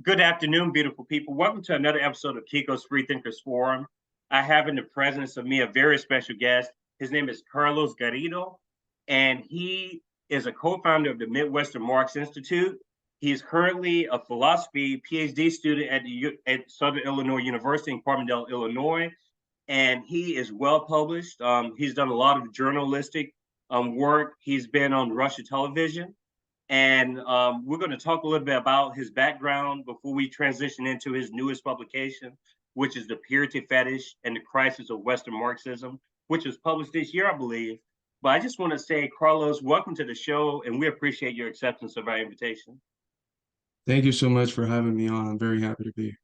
Good afternoon, beautiful people. Welcome to another episode of Kiko's Free Thinkers Forum. I have in the presence of me a very special guest. His name is Carlos Garrido, and he is a co-founder of the Midwestern Marx Institute. He is currently a philosophy PhD student at Southern Illinois University in Carbondale, Illinois, and he is well published. He's done a lot of journalistic work. He's been on Russia television. And we're going to talk a little bit about his background before we transition into his newest publication, which is The Purity Fetish and the Crisis of Western Marxism, which was published this year, I believe. But I just want to say, Carlos, welcome to the show, and we appreciate your acceptance of our invitation. Thank you so much for having me on. I'm very happy to be here.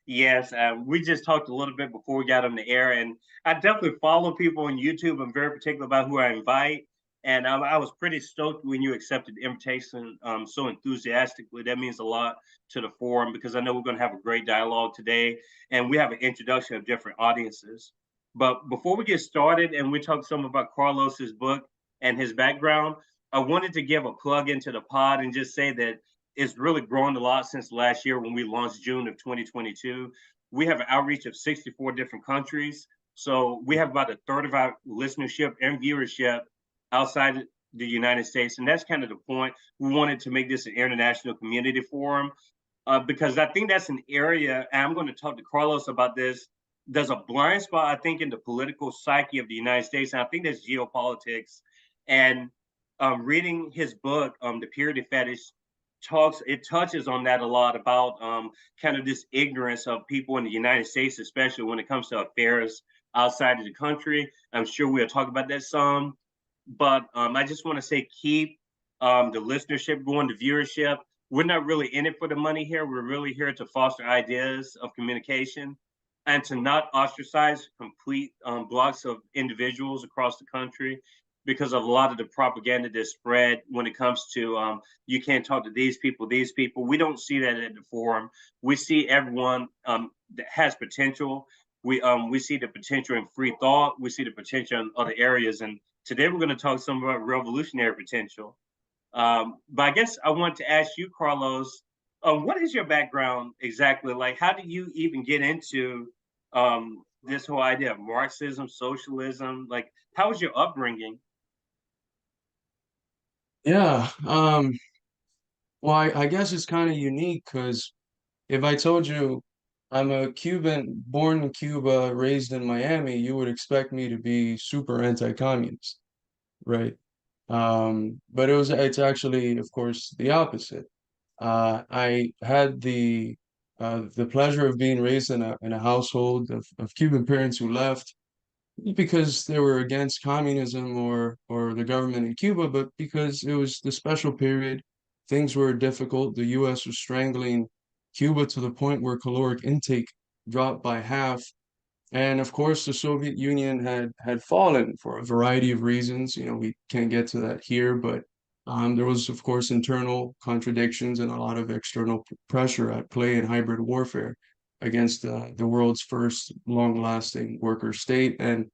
Yes, we just talked a little bit before we got on the air, and I definitely follow people on YouTube. I'm very particular about who I invite, and I was pretty stoked when you accepted the invitation so enthusiastically. That means a lot to the forum because I know we're going to have a great dialogue today, and we have an introduction of different audiences. But before we get started, and we talk some about Carlos's book and his background, I wanted to give a plug into the pod and just say that it's really grown a lot since last year when we launched June of 2022. We have an outreach of 64 different countries. So we have about a third of our listenership and viewership outside the United States. And that's kind of the point. We wanted to make this an international community forum because I think that's an area, and I'm going to talk to Carlos about this. There's a blind spot, I think, in the political psyche of the United States. And I think that's geopolitics. And reading his book, The Purity Fetish, touches on that a lot about kind of this ignorance of people in the United States, especially when it comes to affairs outside of the country. I'm sure we'll talk about that some, but I just want to say keep the listenership going, the viewership. We're not really in it for the money here. We're really here to foster ideas of communication and to not ostracize complete blocks of individuals across the country because of a lot of the propaganda that's spread when it comes to you can't talk to these people, these people. We don't see that at the forum. We see everyone that has potential. We see the potential in free thought. We see the potential in other areas. And today we're going to talk some about revolutionary potential. But I guess I want to ask you, Carlos, what is your background exactly? Like, how did you even get into this whole idea of Marxism, socialism? Like, how was your upbringing? Yeah, well, I guess it's kind of unique because if I told you I'm a Cuban, born in Cuba, raised in Miami, you would expect me to be super anti-communist, right? But it's actually, of course, the opposite. I had the pleasure of being raised in a household of Cuban parents who left because they were against communism or the government in Cuba, but because it was the special period, things were difficult. The U.S. was strangling Cuba to the point where caloric intake dropped by half. And of course, the Soviet Union had fallen for a variety of reasons. You know, we can't get to that here, but there was, of course, internal contradictions and a lot of external pressure at play in hybrid warfare against the world's first long-lasting worker state. And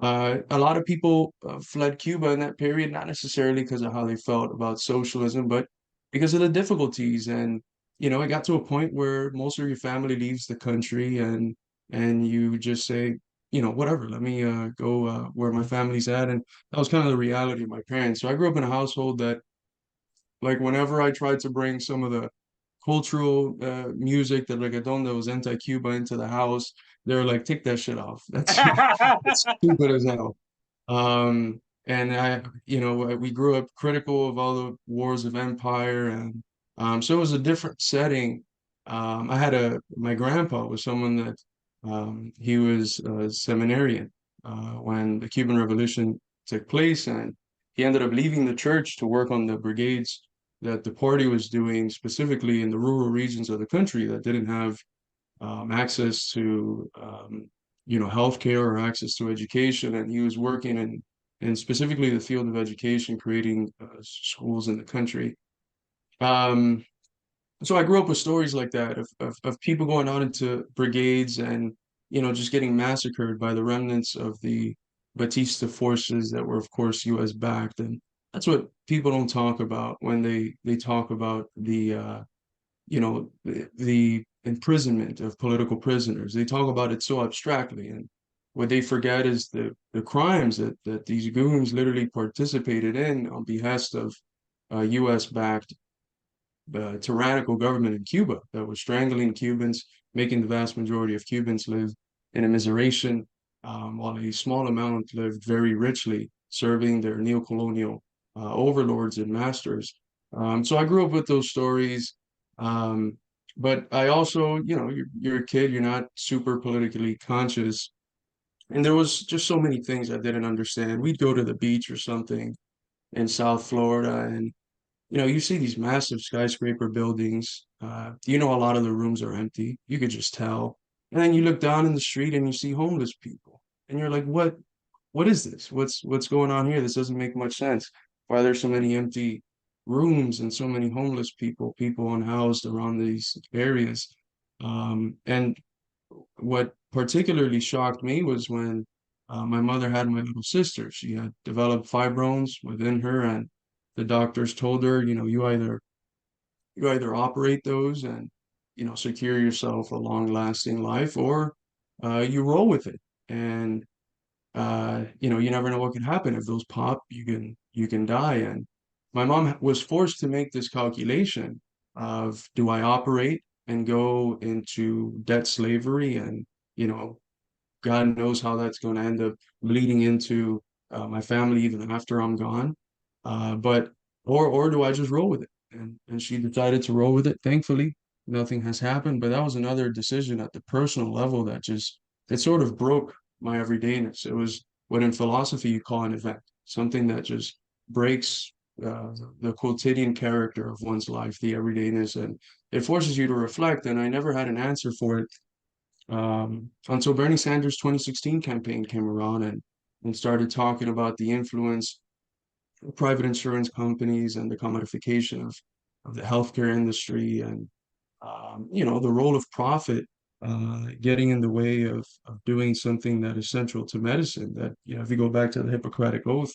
a lot of people fled Cuba in that period, not necessarily because of how they felt about socialism, but because of the difficulties. And, you know, it got to a point where most of your family leaves the country and you just say, you know, whatever, let me go where my family's at. And that was kind of the reality of my parents. So I grew up in a household that, like, whenever I tried to bring some of the cultural music, the reggaeton that was anti-Cuba into the house, they were like, take that shit off. That's stupid as hell. And you know, we grew up critical of all the wars of empire, and so it was a different setting. My grandpa was someone that he was a seminarian when the Cuban Revolution took place, and he ended up leaving the church to work on the brigades that the party was doing, specifically in the rural regions of the country that didn't have access to you know, healthcare or access to education, and he was working in specifically the field of education, creating schools in the country. Um, so I grew up with stories like that of people going out into brigades and, you know, just getting massacred by the remnants of the Batista forces that were, of course, U.S. backed. And that's what people don't talk about when they talk about the imprisonment of political prisoners. They talk about it so abstractly, and what they forget is the crimes that these goons literally participated in on behest of U.S.-backed tyrannical government in Cuba that was strangling Cubans, making the vast majority of Cubans live in immiseration, while a small amount lived very richly, serving their neocolonial overlords and masters. So I grew up with those stories. Um, but I also, you're a kid, you're not super politically conscious. And there was just so many things I didn't understand. We'd go to the beach or something in South Florida, and you see these massive skyscraper buildings. A lot of the rooms are empty. You could just tell. And then you look down in the street and you see homeless people. And you're like, what is this? What's going on here? This doesn't make much sense. Why are there so many empty rooms and so many homeless people unhoused around these areas? And what particularly shocked me was when my mother had my little sister. She had developed fibromes within her, and the doctors told her, you either operate those and secure yourself a long-lasting life, or you roll with it. And you never know what can happen. If those pop, you can die. And my mom was forced to make this calculation of, do I operate and go into debt slavery, and you know God knows how that's going to end up bleeding into my family even after I'm gone. But or do I just roll with it? And she decided to roll with it. Thankfully, nothing has happened. But that was another decision at the personal level that just, it sort of broke my everydayness. It was what in philosophy you call an event, something that just breaks the quotidian character of one's life, the everydayness, and it forces you to reflect. And I never had an answer for it until Bernie Sanders' 2016 campaign came around, and started talking about the influence of private insurance companies and the commodification of the healthcare industry, and the role of profit getting in the way of doing something that is central to medicine. That, if you go back to the Hippocratic Oath,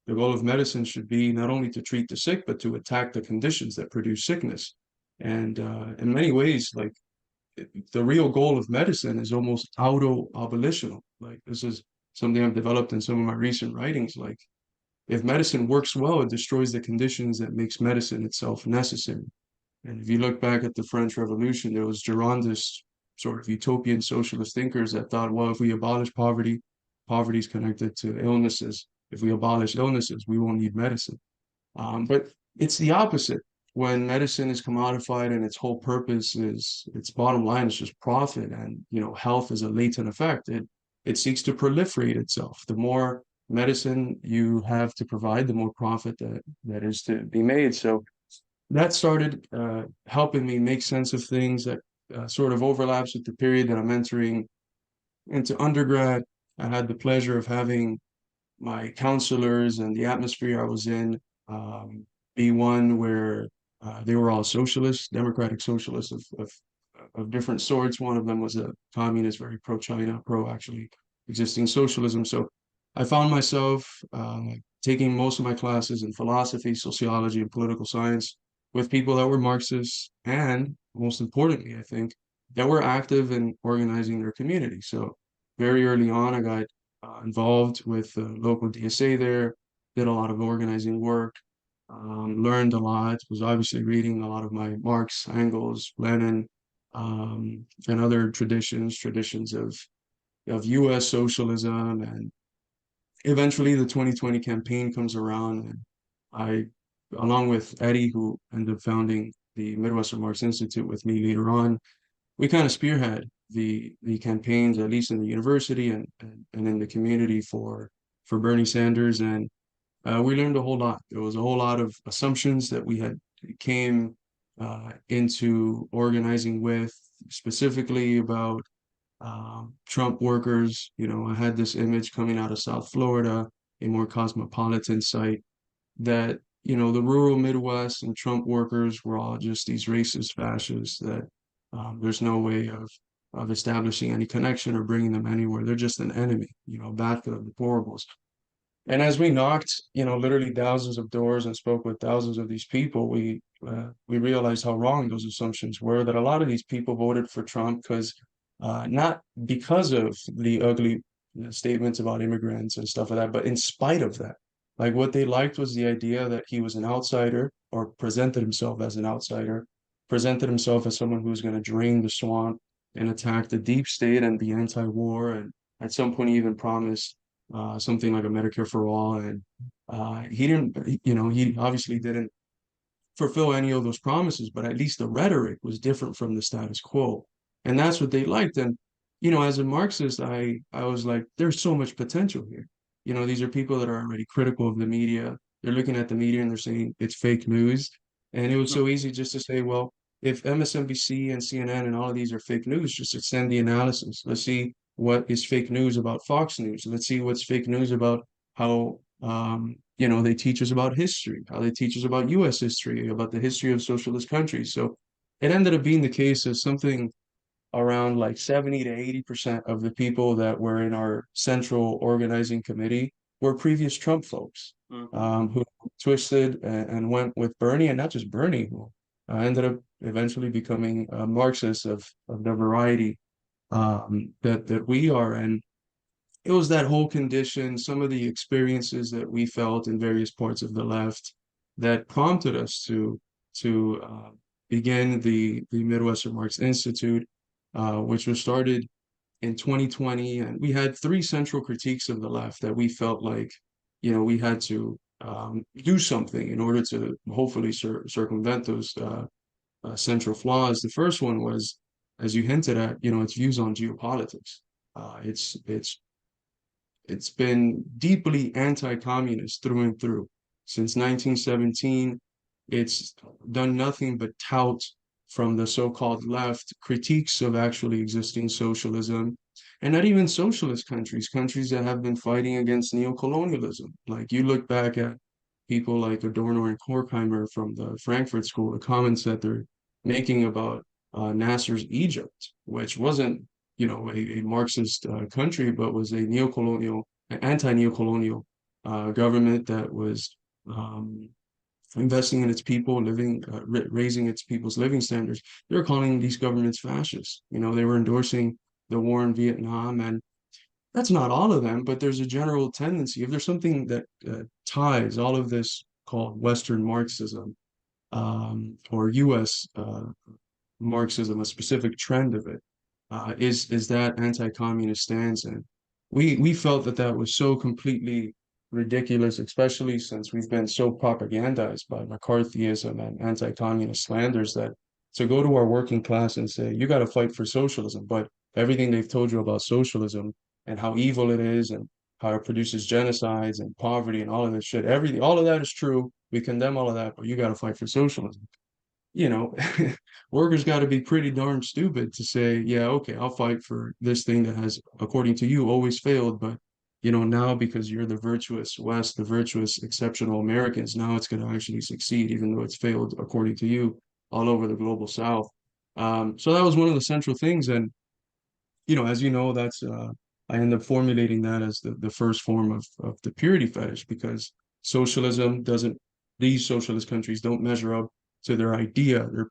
the goal of medicine should be not only to treat the sick, but to attack the conditions that produce sickness. And in many ways, like, the real goal of medicine is almost auto-abolitional. Like, this is something I've developed in some of my recent writings. Like, if medicine works well, it destroys the conditions that makes medicine itself necessary. And if you look back at the French Revolution, there was Girondist sort of utopian socialist thinkers that thought, well, if we abolish poverty, poverty is connected to illnesses. If we abolish illnesses, we won't need medicine. But it's the opposite. When medicine is commodified and its whole purpose is, its bottom line is just profit, and health is a latent effect. It seeks to proliferate itself. The more medicine you have to provide, the more profit that is to be made. So that started helping me make sense of things. That sort of overlaps with the period that I'm entering into undergrad. I had the pleasure of having my counselors and the atmosphere I was in be one where they were all socialists, democratic socialists of different sorts. One of them was a communist, very pro-China, pro-actually existing socialism. So I found myself taking most of my classes in philosophy, sociology, and political science with people that were Marxists, and most importantly, I think, that were active in organizing their community. So very early on, I got involved with the local DSA there, did a lot of organizing work, learned a lot, was obviously reading a lot of my Marx, Engels, Lenin, and other traditions of US socialism. And eventually the 2020 campaign comes around, and I, along with Eddie, who ended up founding the Midwestern Marx Institute with me later on, we kind of spearhead the campaigns, at least in the university and in the community for Bernie Sanders. And we learned a whole lot. There was a whole lot of assumptions that we had came into organizing with, specifically about Trump workers. I had this image coming out of South Florida, a more cosmopolitan site, that the rural Midwest and Trump workers were all just these racist fascists, that there's no way of establishing any connection or bringing them anywhere. They're just an enemy, bad for the deplorables. And as we knocked, literally thousands of doors and spoke with thousands of these people, we realized how wrong those assumptions were. That a lot of these people voted for Trump because not because of the ugly statements about immigrants and stuff like that, but in spite of that. Like what they liked was the idea that he was an outsider or presented himself as an outsider, presented himself as someone who's going to drain the swamp and attack the deep state and be anti-war. And at some point, he even promised something like a Medicare for all. And he didn't, he obviously didn't fulfill any of those promises, but at least the rhetoric was different from the status quo. And that's what they liked. And, as a Marxist, I was like, there's so much potential here. These are people that are already critical of the media. They're looking at the media and they're saying it's fake news. And it was so easy just to say, well, if MSNBC and CNN and all of these are fake news, just extend the analysis. Let's see what is fake news about Fox News. Let's see what's fake news about how they teach us about history, how they teach us about US history, about the history of socialist countries. So it ended up being the case of something around like 70 to 80% of the people that were in our central organizing committee were previous Trump folks who twisted and went with Bernie, and not just Bernie, who ended up eventually becoming Marxists of the variety that we are. And it was that whole condition, some of the experiences that we felt in various parts of the left that prompted us to begin the Midwestern Marx Institute, which was started in 2020. And we had three central critiques of the left that we felt like, we had to do something in order to hopefully circumvent those central flaws. The first one was, as you hinted at, its views on geopolitics. It's been deeply anti-communist through and through. Since 1917, it's done nothing but tout from the so-called left critiques of actually existing socialism, and not even socialist countries that have been fighting against neocolonialism. Like you look back at people like Adorno and Horkheimer from the Frankfurt School, the comments that they're making about Nasser's Egypt, which wasn't, a Marxist country, but was a neocolonial, anti-neocolonial government that was investing in its people, raising its people's living standards. They're calling these governments fascist. They were endorsing the war in Vietnam, and that's not all of them, but there's a general tendency. If there's something that ties all of this called Western Marxism or U.S. Marxism, a specific trend of it, is that anti-communist stance. And we felt that that was so completely ridiculous, especially since we've been so propagandized by McCarthyism and anti-communist slanders, that to go to our working class and say, you got to fight for socialism, but everything they've told you about socialism and how evil it is and how it produces genocides and poverty and all of this shit, everything, all of that is true. We condemn all of that, but you got to fight for socialism. you know, workers got to be pretty darn stupid to say, yeah, okay, I'll fight for this thing that has, according to you, always failed. But, now because you're the virtuous West, the virtuous, exceptional Americans, now it's going to actually succeed, even though it's failed, according to you, all over the global South. So that was one of the central things. And, as you know, that's, I ended up formulating that as the first form of the purity fetish, because socialism doesn't, these socialist countries don't measure up to their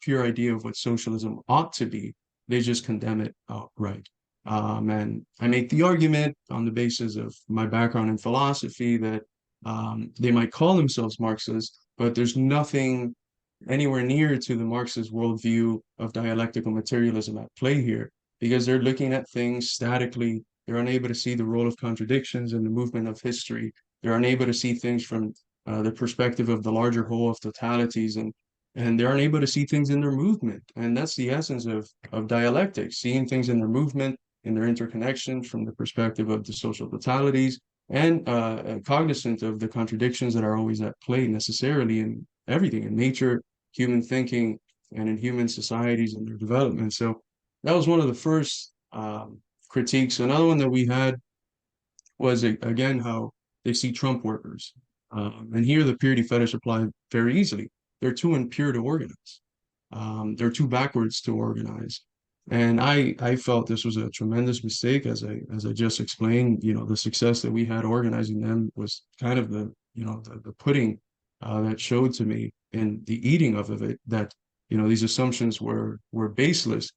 pure idea of what socialism ought to be. They just condemn it outright. And I make the argument on the basis of my background in philosophy that they might call themselves Marxists, but there's nothing anywhere near to the Marxist worldview of dialectical materialism at play here, because they're looking at things statically. They're unable to see the role of contradictions in the movement of history. They're unable to see things from the perspective of the larger whole of totalities, and they're unable to see things in their movement. And that's the essence of dialectics, seeing things in their movement, in their interconnections from the perspective of the social totalities, and cognizant of the contradictions that are always at play necessarily in everything, in nature, human thinking, and in human societies and their development. So that was one of the first critiques. Another one that we had was, again, how they see Trump workers. And here the purity fetish applied very easily. They're too impure to organize. They're too backwards to organize. And I felt this was a tremendous mistake, as I just explained. The success that we had organizing them was kind of the pudding that showed to me in the eating of it that these assumptions were baseless,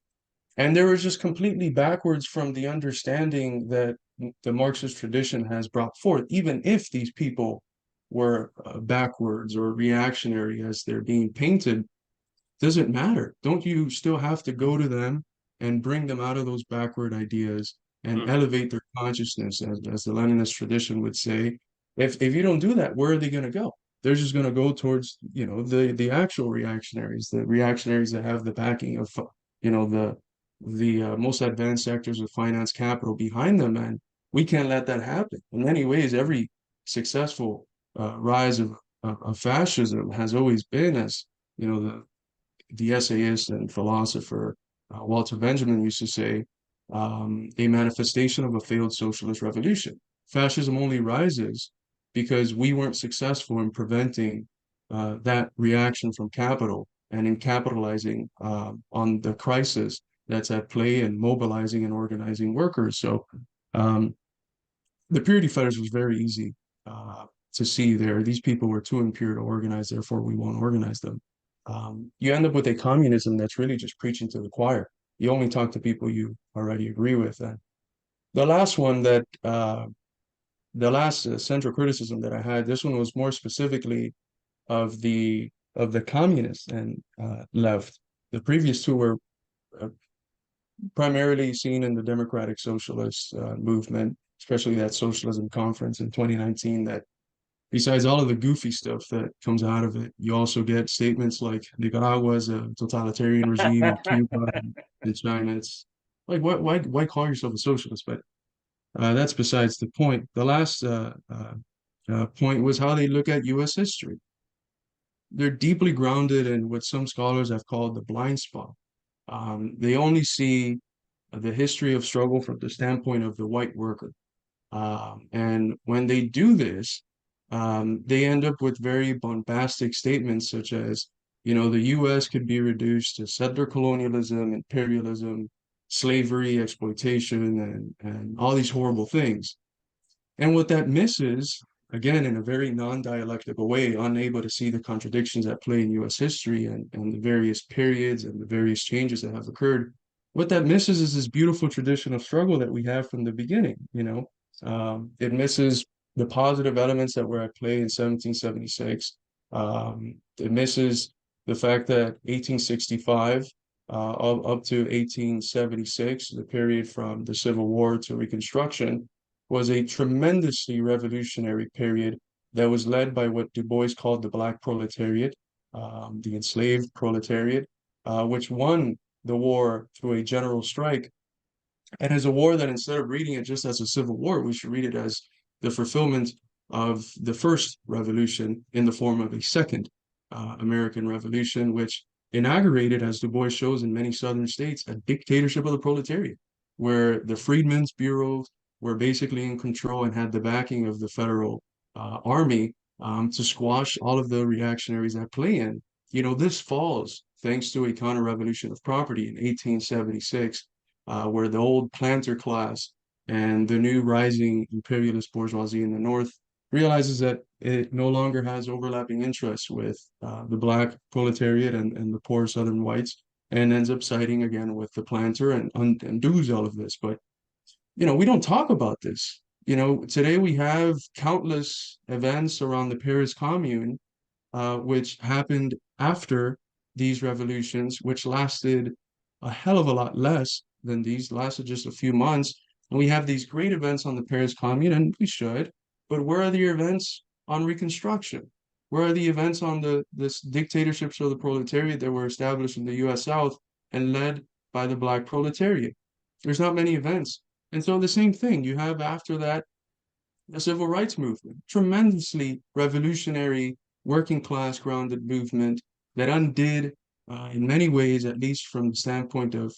and they were just completely backwards from the understanding that the Marxist tradition has brought forth. Even if these people were backwards or reactionary as they're being painted, doesn't matter. Don't you still have to go to them and bring them out of those backward ideas and Mhm. elevate their consciousness, as the Leninist tradition would say? If you don't do that, where are they going to go? They're just going to go towards, the actual reactionaries, the reactionaries that have the backing of, the most advanced sectors of finance capital behind them, and we can't let that happen. In many ways, every successful rise of fascism has always been, as the essayist and philosopher Walter Benjamin used to say, a manifestation of a failed socialist revolution. Fascism only rises because we weren't successful in preventing that reaction from capital and in capitalizing on the crisis that's at play and mobilizing and organizing workers. So um, the purity fetish was very easy to see there. These people were too impure to organize, therefore we won't organize them. You end up with a communism that's really just preaching to the choir. You only talk to people you already agree with. And the last one that, the last central criticism that I had, this one was more specifically of the communists and left. The previous two were uh, primarily seen in the democratic socialist movement, especially that socialism conference in 2019. That besides all of the goofy stuff that comes out of it, you also get statements like Nicaragua is a totalitarian regime, and Cuba and China. It's like, why call yourself a socialist? But that's besides the point. The last point was how they look at U.S. history. They're deeply grounded in what some scholars have called the blind spot. They only see the history of struggle from the standpoint of the white worker. And when they do this, they end up with very bombastic statements such as, the US could be reduced to settler colonialism, imperialism, slavery, exploitation, and all these horrible things. And what that misses, again, in a very non-dialectical way, unable to see the contradictions at play in US history and the various periods and the various changes that have occurred, what that misses is this beautiful tradition of struggle that we have from the beginning. It misses the positive elements that were at play in 1776. It misses the fact that 1865 up to 1876, the period from the Civil War to Reconstruction, was a tremendously revolutionary period that was led by what Du Bois called the Black Proletariat, the enslaved proletariat, which won the war through a general strike. And as a war that, instead of reading it just as a civil war, we should read it as the fulfillment of the first revolution in the form of a second American Revolution, which inaugurated, as Du Bois shows in many southern states, a dictatorship of the proletariat, where the freedmen's bureaus were basically in control and had the backing of the federal army to squash all of the reactionaries at play in. This falls thanks to a counter-revolution of property in 1876, where the old planter class and the new rising imperialist bourgeoisie in the North realizes that it no longer has overlapping interests with the black proletariat and the poor Southern whites, and ends up siding again with the planter and undoes all of this. But we don't talk about this. Today we have countless events around the Paris Commune, which happened after these revolutions, which lasted a hell of a lot less than these, lasted just a few months. And we have these great events on the Paris Commune, and we should, but where are the events on Reconstruction? Where are the events on this dictatorships of the proletariat that were established in the US South and led by the Black proletariat? There's not many events. And so the same thing, you have after that the civil rights movement, tremendously revolutionary, working class grounded movement that undid, in many ways, at least from the standpoint of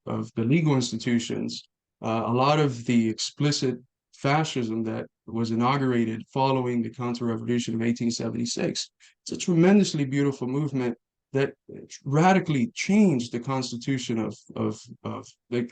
the legal institutions, a lot of the explicit fascism that was inaugurated following the counter revolution of 1876. It's a tremendously beautiful movement that radically changed the constitution of like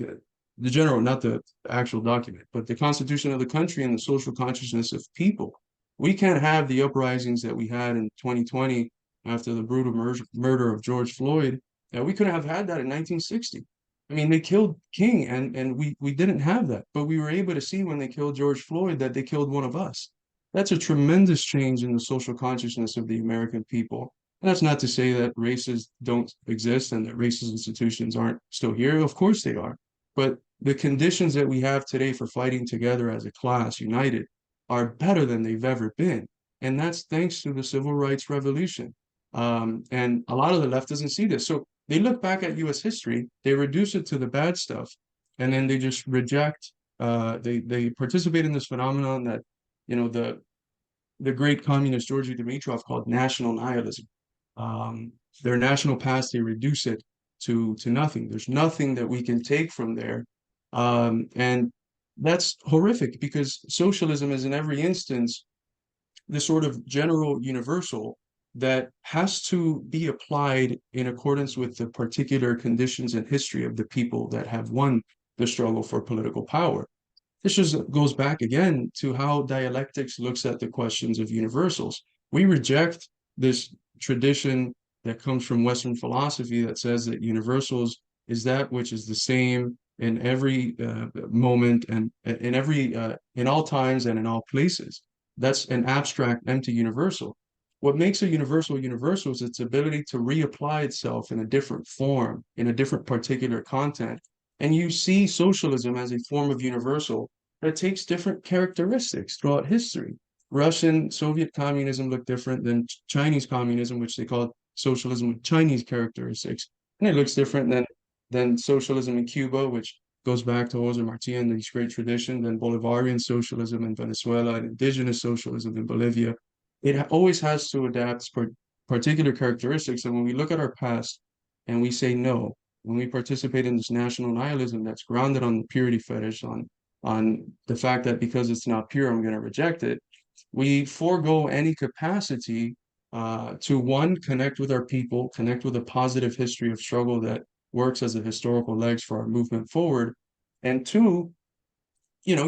the general, not the actual document, but the constitution of the country and the social consciousness of people. We can't have the uprisings that we had in 2020 after the brutal murder of George Floyd. We couldn't have had that in 1960. I mean, they killed King, and we didn't have that, but we were able to see when they killed George Floyd that they killed one of us. That's a tremendous change in the social consciousness of the American people. And that's not to say that races don't exist and that racist institutions aren't still here. Of course they are. But the conditions that we have today for fighting together as a class, united, are better than they've ever been. And that's thanks to the civil rights revolution. And a lot of the left doesn't see this. So they look back at US history, they reduce it to the bad stuff, and then they just reject, they participate in this phenomenon that, you know, the great communist Georgy Dimitrov called national nihilism. Their national past, they reduce it to nothing. There's nothing that we can take from there. And that's horrific because socialism is in every instance the sort of general universal that has to be applied in accordance with the particular conditions and history of the people that have won the struggle for political power. This just goes back again to how dialectics looks at the questions of universals. We reject this tradition that comes from Western philosophy that says that universals is that which is the same in every moment and in all times and in all places. That's an abstract, empty universal. What makes a universal universal is its ability to reapply itself in a different form, in a different particular content. And you see socialism as a form of universal that takes different characteristics throughout history. Russian, Soviet communism looked different than Chinese communism, which they called socialism with Chinese characteristics. And it looks different than socialism in Cuba, which goes back to Jose Marti and these great traditions, than Bolivarian socialism in Venezuela and indigenous socialism in Bolivia. It always has to adapt particular characteristics. And when we look at our past and we say no, when we participate in this national nihilism that's grounded on the purity fetish, on the fact that because it's not pure, I'm going to reject it, we forego any capacity to one, connect with our people, connect with a positive history of struggle that works as a historical legs for our movement forward, and two, you know,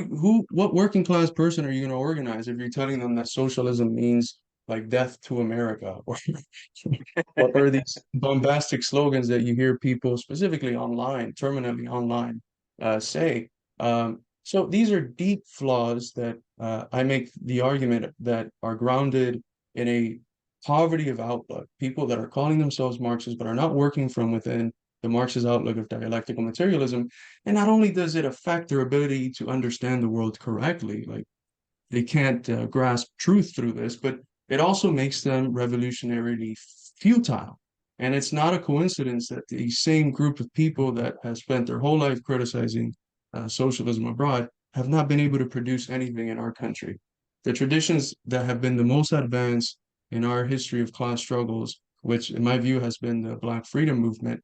what working class person are you going to organize if you're telling them that socialism means like death to America or these bombastic slogans that you hear people specifically online, terminally online, say. So these are deep flaws that I make the argument that are grounded in a poverty of outlook. People that are calling themselves Marxists but are not working from within the Marxist outlook of dialectical materialism. And not only does it affect their ability to understand the world correctly, like they can't grasp truth through this, but it also makes them revolutionarily futile. And it's not a coincidence that the same group of people that have spent their whole life criticizing socialism abroad have not been able to produce anything in our country. The traditions that have been the most advanced in our history of class struggles, which in my view has been the Black freedom movement,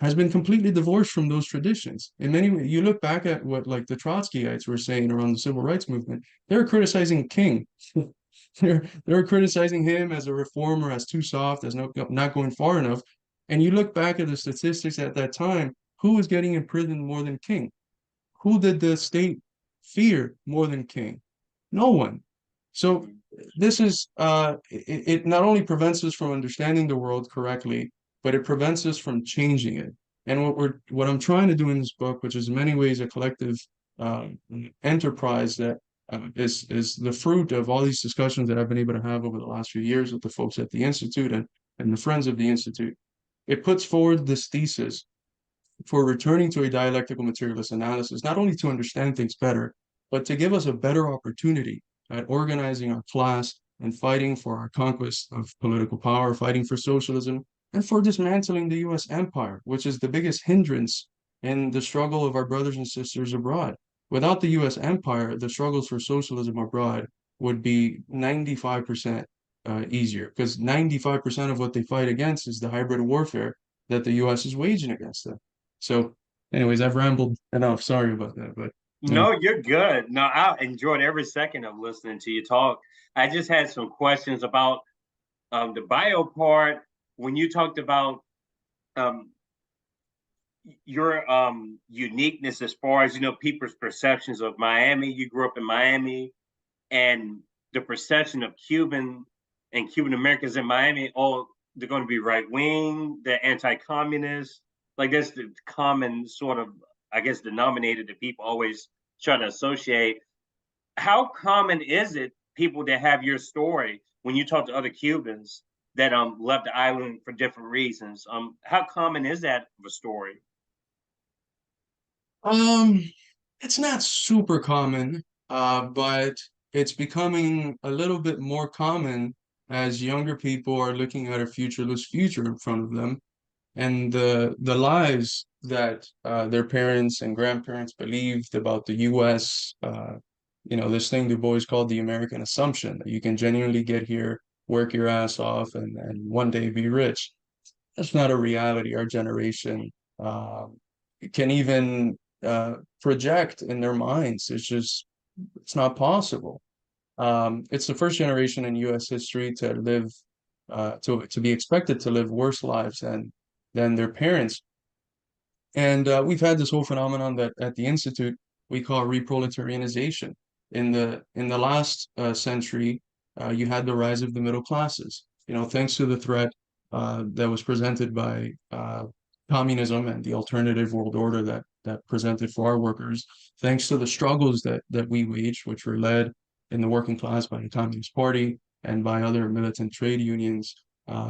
has been completely divorced from those traditions. In many ways, you look back at what like the Trotskyites were saying around the civil rights movement, they were criticizing King. They were criticizing him as a reformer, as too soft, as not going far enough. And you look back at the statistics at that time, who was getting imprisoned more than King? Who did the state fear more than King? No one. So this is it not only prevents us from understanding the world correctly, but it prevents us from changing it. And what I'm trying to do in this book, which is in many ways a collective uh, enterprise that is the fruit of all these discussions that I've been able to have over the last few years with the folks at the Institute and the friends of the Institute. It puts forward this thesis for returning to a dialectical materialist analysis, not only to understand things better, but to give us a better opportunity at organizing our class and fighting for our conquest of political power, fighting for socialism, and for dismantling the US empire, which is the biggest hindrance in the struggle of our brothers and sisters abroad. Without the US empire, the struggles for socialism abroad would be 95% easier, because 95% of what they fight against is the hybrid warfare that the US is waging against them. So, anyways, I've rambled enough. Sorry about that, but No, you're good. No, I enjoyed every second of listening to you talk. I just had some questions about the bio part. when you talked about um, your uniqueness as far as people's perceptions of Miami. You grew up in Miami, and the perception of Cuban and Cuban Americans in Miami, oh, they're going to be right wing, they're anti-communist. Like that's the common sort of, I guess, denominator that people always try to associate. How common is it people that have your story when you talk to other Cubans that left the island for different reasons? How common is that of a story? Um, it's not super common, but it's becoming a little bit more common as younger people are looking at a futureless future in front of them, and the lies that their parents and grandparents believed about the U.S. This thing Du Bois called the American assumption that you can genuinely get here, work your ass off, and one day be rich. That's not a reality our generation um, can even project in their minds. It's not possible. It's the first generation in U.S. history to live to be expected to live worse lives than their parents. And we've had this whole phenomenon that at the Institute we call reproletarianization. In the last century, you had the rise of the middle classes. Thanks to the threat that was presented by communism and the alternative world order that presented for our workers, thanks to the struggles that we waged, which were led in the working class by the Communist Party and by other militant trade unions,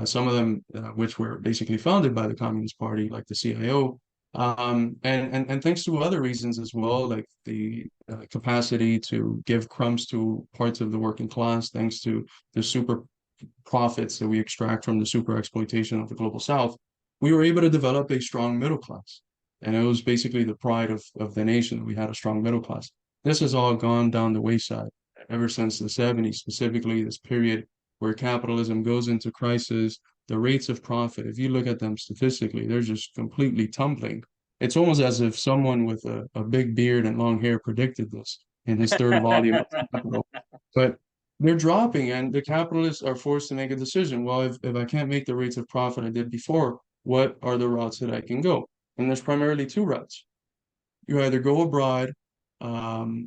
some of them which were basically founded by the Communist Party, like the CIO, and thanks to other reasons as well, like the capacity to give crumbs to parts of the working class, thanks to the super profits that we extract from the super exploitation of the global South, we were able to develop a strong middle class. And it was basically the pride of the nation that we had a strong middle class. This has all gone down the wayside ever since the 70s, specifically this period where capitalism goes into crisis. The rates of profit, if you look at them statistically, they're just completely tumbling. It's almost as if someone with a big beard and long hair predicted this in his third volume of Capital. But they're dropping, and the capitalists are forced to make a decision. Well, if I can't make the rates of profit I did before, what are the routes that I can go? And there's primarily two routes. You either go abroad,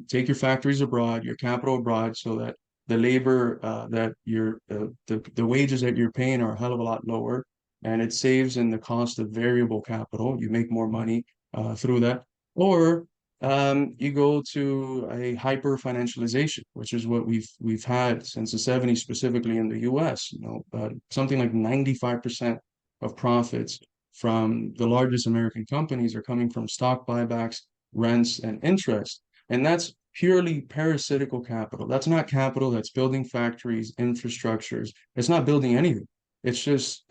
take your factories abroad, your capital abroad, so that the labor that you're the wages that you're paying are a hell of a lot lower, and it saves in the cost of variable capital. You make more money through that, or you go to a hyper financialization, which is what we've had since the 70s, specifically in the U.S. Something like 95% of profits from the largest American companies are coming from stock buybacks, rents, and interest. And that's purely parasitical capital. That's not capital that's building factories, infrastructures. It's not building anything. It's just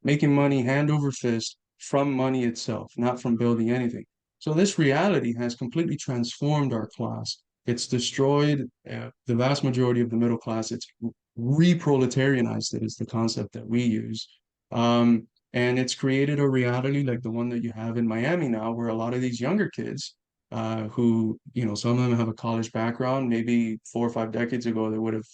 making money hand over fist from money itself, not from building anything. So this reality has completely transformed our class. It's destroyed the vast majority of the middle class. It's reproletarianized it is the concept that we use. And it's created a reality like the one that you have in Miami now, where a lot of these younger kids, who, some of them have a college background, maybe 4 or 5 decades ago, they would have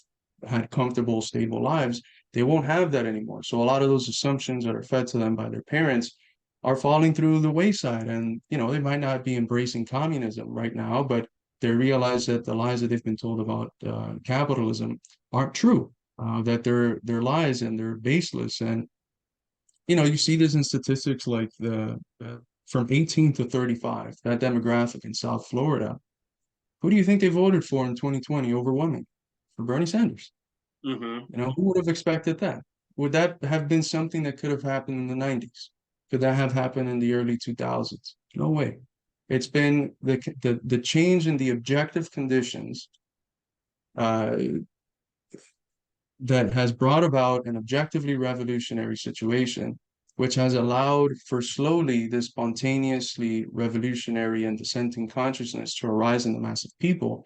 had comfortable, stable lives. They won't have that anymore. So a lot of those assumptions that are fed to them by their parents are falling through the wayside. And, they might not be embracing communism right now, but they realize that the lies that they've been told about capitalism aren't true, that they're lies and they're baseless. And you see this in statistics like the from 18 to 35, that demographic in South Florida. Who do you think they voted for in 2020 overwhelmingly? For Bernie Sanders. Hmm. Who would have expected that? Would that have been something that could have happened in the 90s? Could that have happened in the early 2000s? No way. It's been the change in the objective conditions uh, that has brought about an objectively revolutionary situation, which has allowed for slowly this spontaneously revolutionary and dissenting consciousness to arise in the mass of people.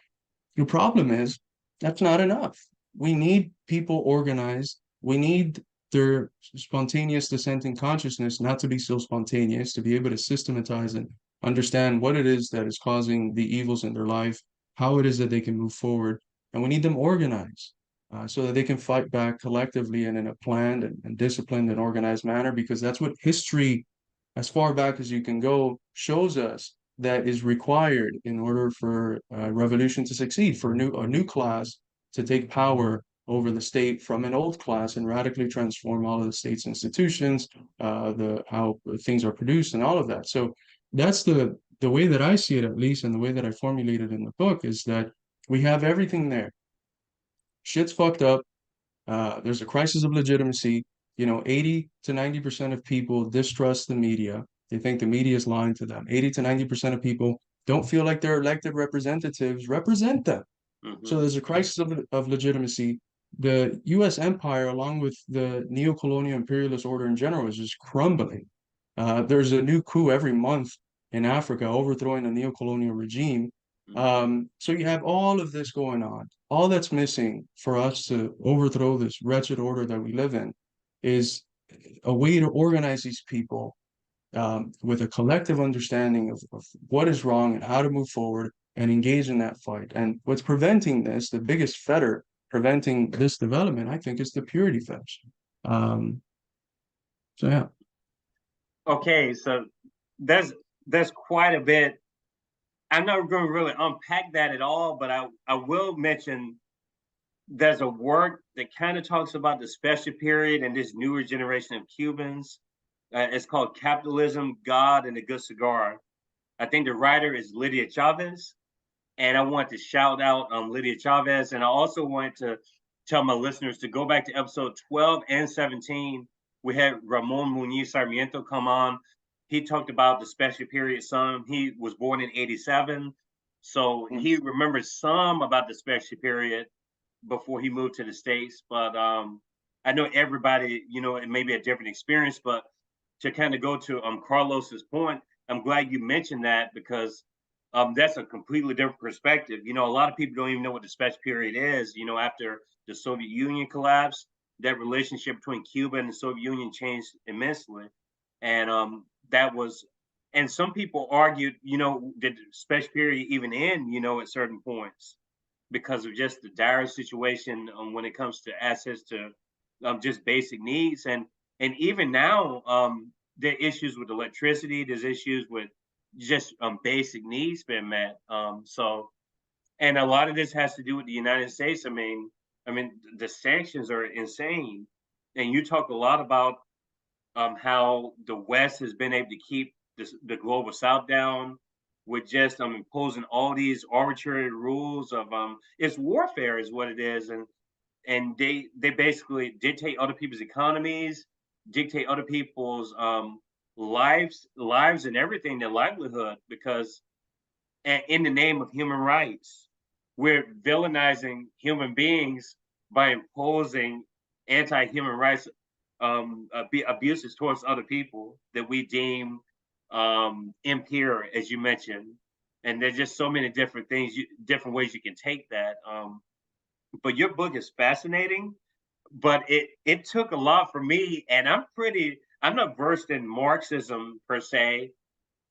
The problem is that's not enough. We need people organized. We need their spontaneous dissenting consciousness not to be so spontaneous, to be able to systematize and understand what it is that is causing the evils in their life, how it is that they can move forward. And we need them organized. so that they can fight back collectively and in a planned and disciplined and organized manner, because that's what history, as far back as you can go, shows us that is required in order for revolution to succeed, for a new class to take power over the state from an old class and radically transform all of the state's institutions, the how things are produced and all of that. So that's the way that I see it, at least, and the way that I formulated in the book, is that we have everything there. Shit's fucked up. There's a crisis of legitimacy. 80 to 90% of people distrust the media. They think the media is lying to them. 80 to 90% of people don't feel like their elected representatives represent them. So Hmm. there's a crisis of legitimacy. The US empire, along with the neo-colonial imperialist order in general, is just crumbling. There's a new coup every month in Africa overthrowing a neo-colonial regime. So you have all of this going on. All that's missing for us to overthrow this wretched order that we live in is a way to organize these people with a collective understanding of what is wrong and how to move forward and engage in that fight. And what's preventing this, the biggest fetter preventing this development, I think, is the purity fetish. Um, so yeah. Okay, so there's there's quite a bit. I'm not going to really unpack that at all, but I will mention there's a work that kind of talks about the special period and this newer generation of Cubans. It's called Capitalism, God, and the Good Cigar. I think the writer is Lydia Chavez, and I want to shout out Lydia Chavez, and I also want to tell my listeners to go back to episode 12 and 17. We had Ramon Muñiz Sarmiento come on. He talked about the special period some. He was born in 87, so he remembers some about the special period before he moved to the States. But I know everybody, it may be a different experience, but to kind of go to Carlos's point, I'm glad you mentioned that because that's a completely different perspective. A lot of people don't even know what the special period is. After the Soviet Union collapsed, that relationship between Cuba and the Soviet Union changed immensely, and that was. And some people argued, did the special period even end? At certain points, because of just the dire situation when it comes to access to just basic needs, and even now there are issues with electricity. There's issues with just basic needs being met. So, and a lot of this has to do with the United States. I mean, the sanctions are insane, and you talk a lot about how the West has been able to keep the global South down with just imposing all these arbitrary rules of it's warfare is what it is, and they basically dictate other people's economies, dictate other people's lives and everything, their livelihood, because in the name of human rights, we're villainizing human beings by imposing anti-human rights abuses towards other people that we deem impure, as you mentioned. And there's just so many different things, different ways you can take that. But your book is fascinating, but it took a lot for me, and I'm not versed in Marxism per se.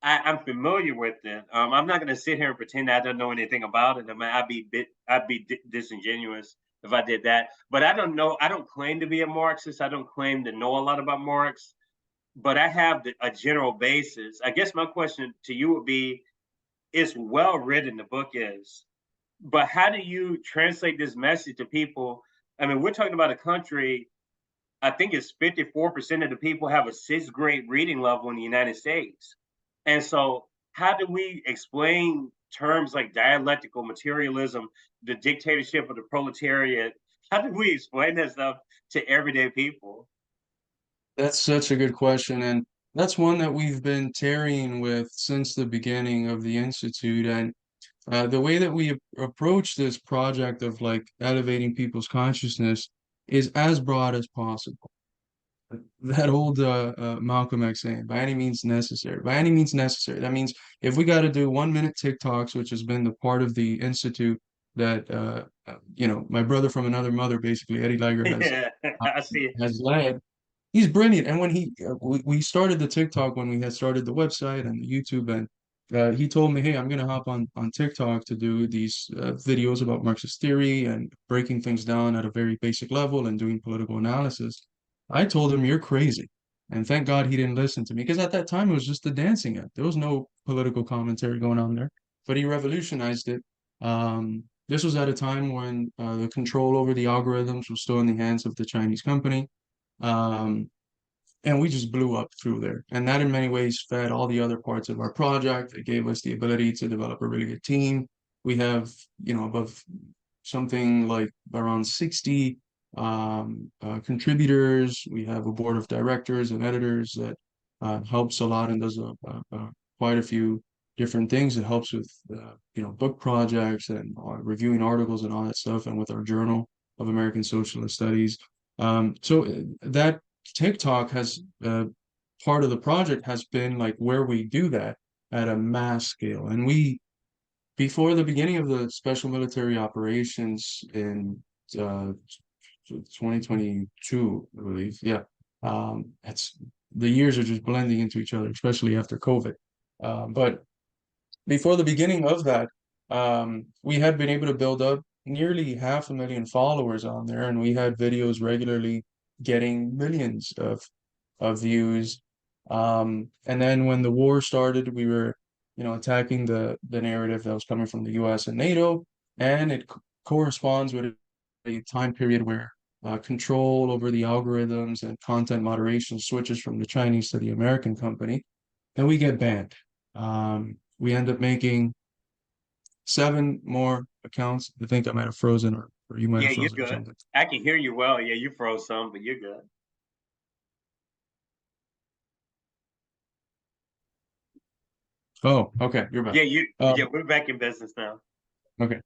I'm familiar with it. I'm not going to sit here and pretend I don't know anything about it. I mean, I'd be disingenuous if I did that. But I don't know. I don't claim to be a Marxist. I don't claim to know a lot about Marx. But I have a general basis. I guess my question to you would be: it's well written, the book is, but how do you translate this message to people? I mean, we're talking about a country. I think it's 54% of the people have a sixth grade reading level in the United States. And so, how do we explain terms like dialectical materialism, the dictatorship of the proletariat? How do we explain that stuff to everyday people? That's such a good question, and that's one that we've been tarrying with since the beginning of the Institute. And the way that we approach this project of like elevating people's consciousness is as broad as possible. That old Malcolm X saying, by any means necessary. By any means necessary. That means if we got to do 1 minute TikToks, which has been the part of the Institute that my brother from another mother, basically Eddie Liger, Yeah, uh, I see it. has led. He's brilliant. And when we started the TikTok, when we had started the website and the YouTube, and he told me, hey, I'm gonna hop on TikTok to do these videos about Marxist theory and breaking things down at a very basic level and doing political analysis. I told him, you're crazy. And thank God he didn't listen to me because at that time it was just a dancing act. There was no political commentary going on there, but he revolutionized it. This was at a time when the control over the algorithms was still in the hands of the Chinese company. Um, and we just blew up through there. And that in many ways fed all the other parts of our project. It gave us the ability to develop a really good team. We have, above something like around 60 contributors. We have a board of directors and editors that helps a lot and does quite a few different things. It helps with, book projects and reviewing articles and all that stuff, and with our Journal of American Socialist Studies. So that TikTok has part of the project has been like where we do that at a mass scale. And before the beginning of the special military operations in 2022, I believe, yeah, it's the years are just blending into each other, especially after COVID. But before the beginning of that, we had been able to build up nearly 500,000 followers on there, and we had videos regularly getting millions of views. And then when the war started, we were, attacking the narrative that was coming from the U.S. and NATO, and it corresponds with a time period where control over the algorithms and content moderation switches from the Chinese to the American company, and we get banned. We end up making 7 more accounts. I think I might have frozen, or you might Yeah, have you're frozen or good. something. I can hear you well. Yeah, you froze some, but you're good. Oh, okay, you're back. Yeah, we're back in business now. Okay.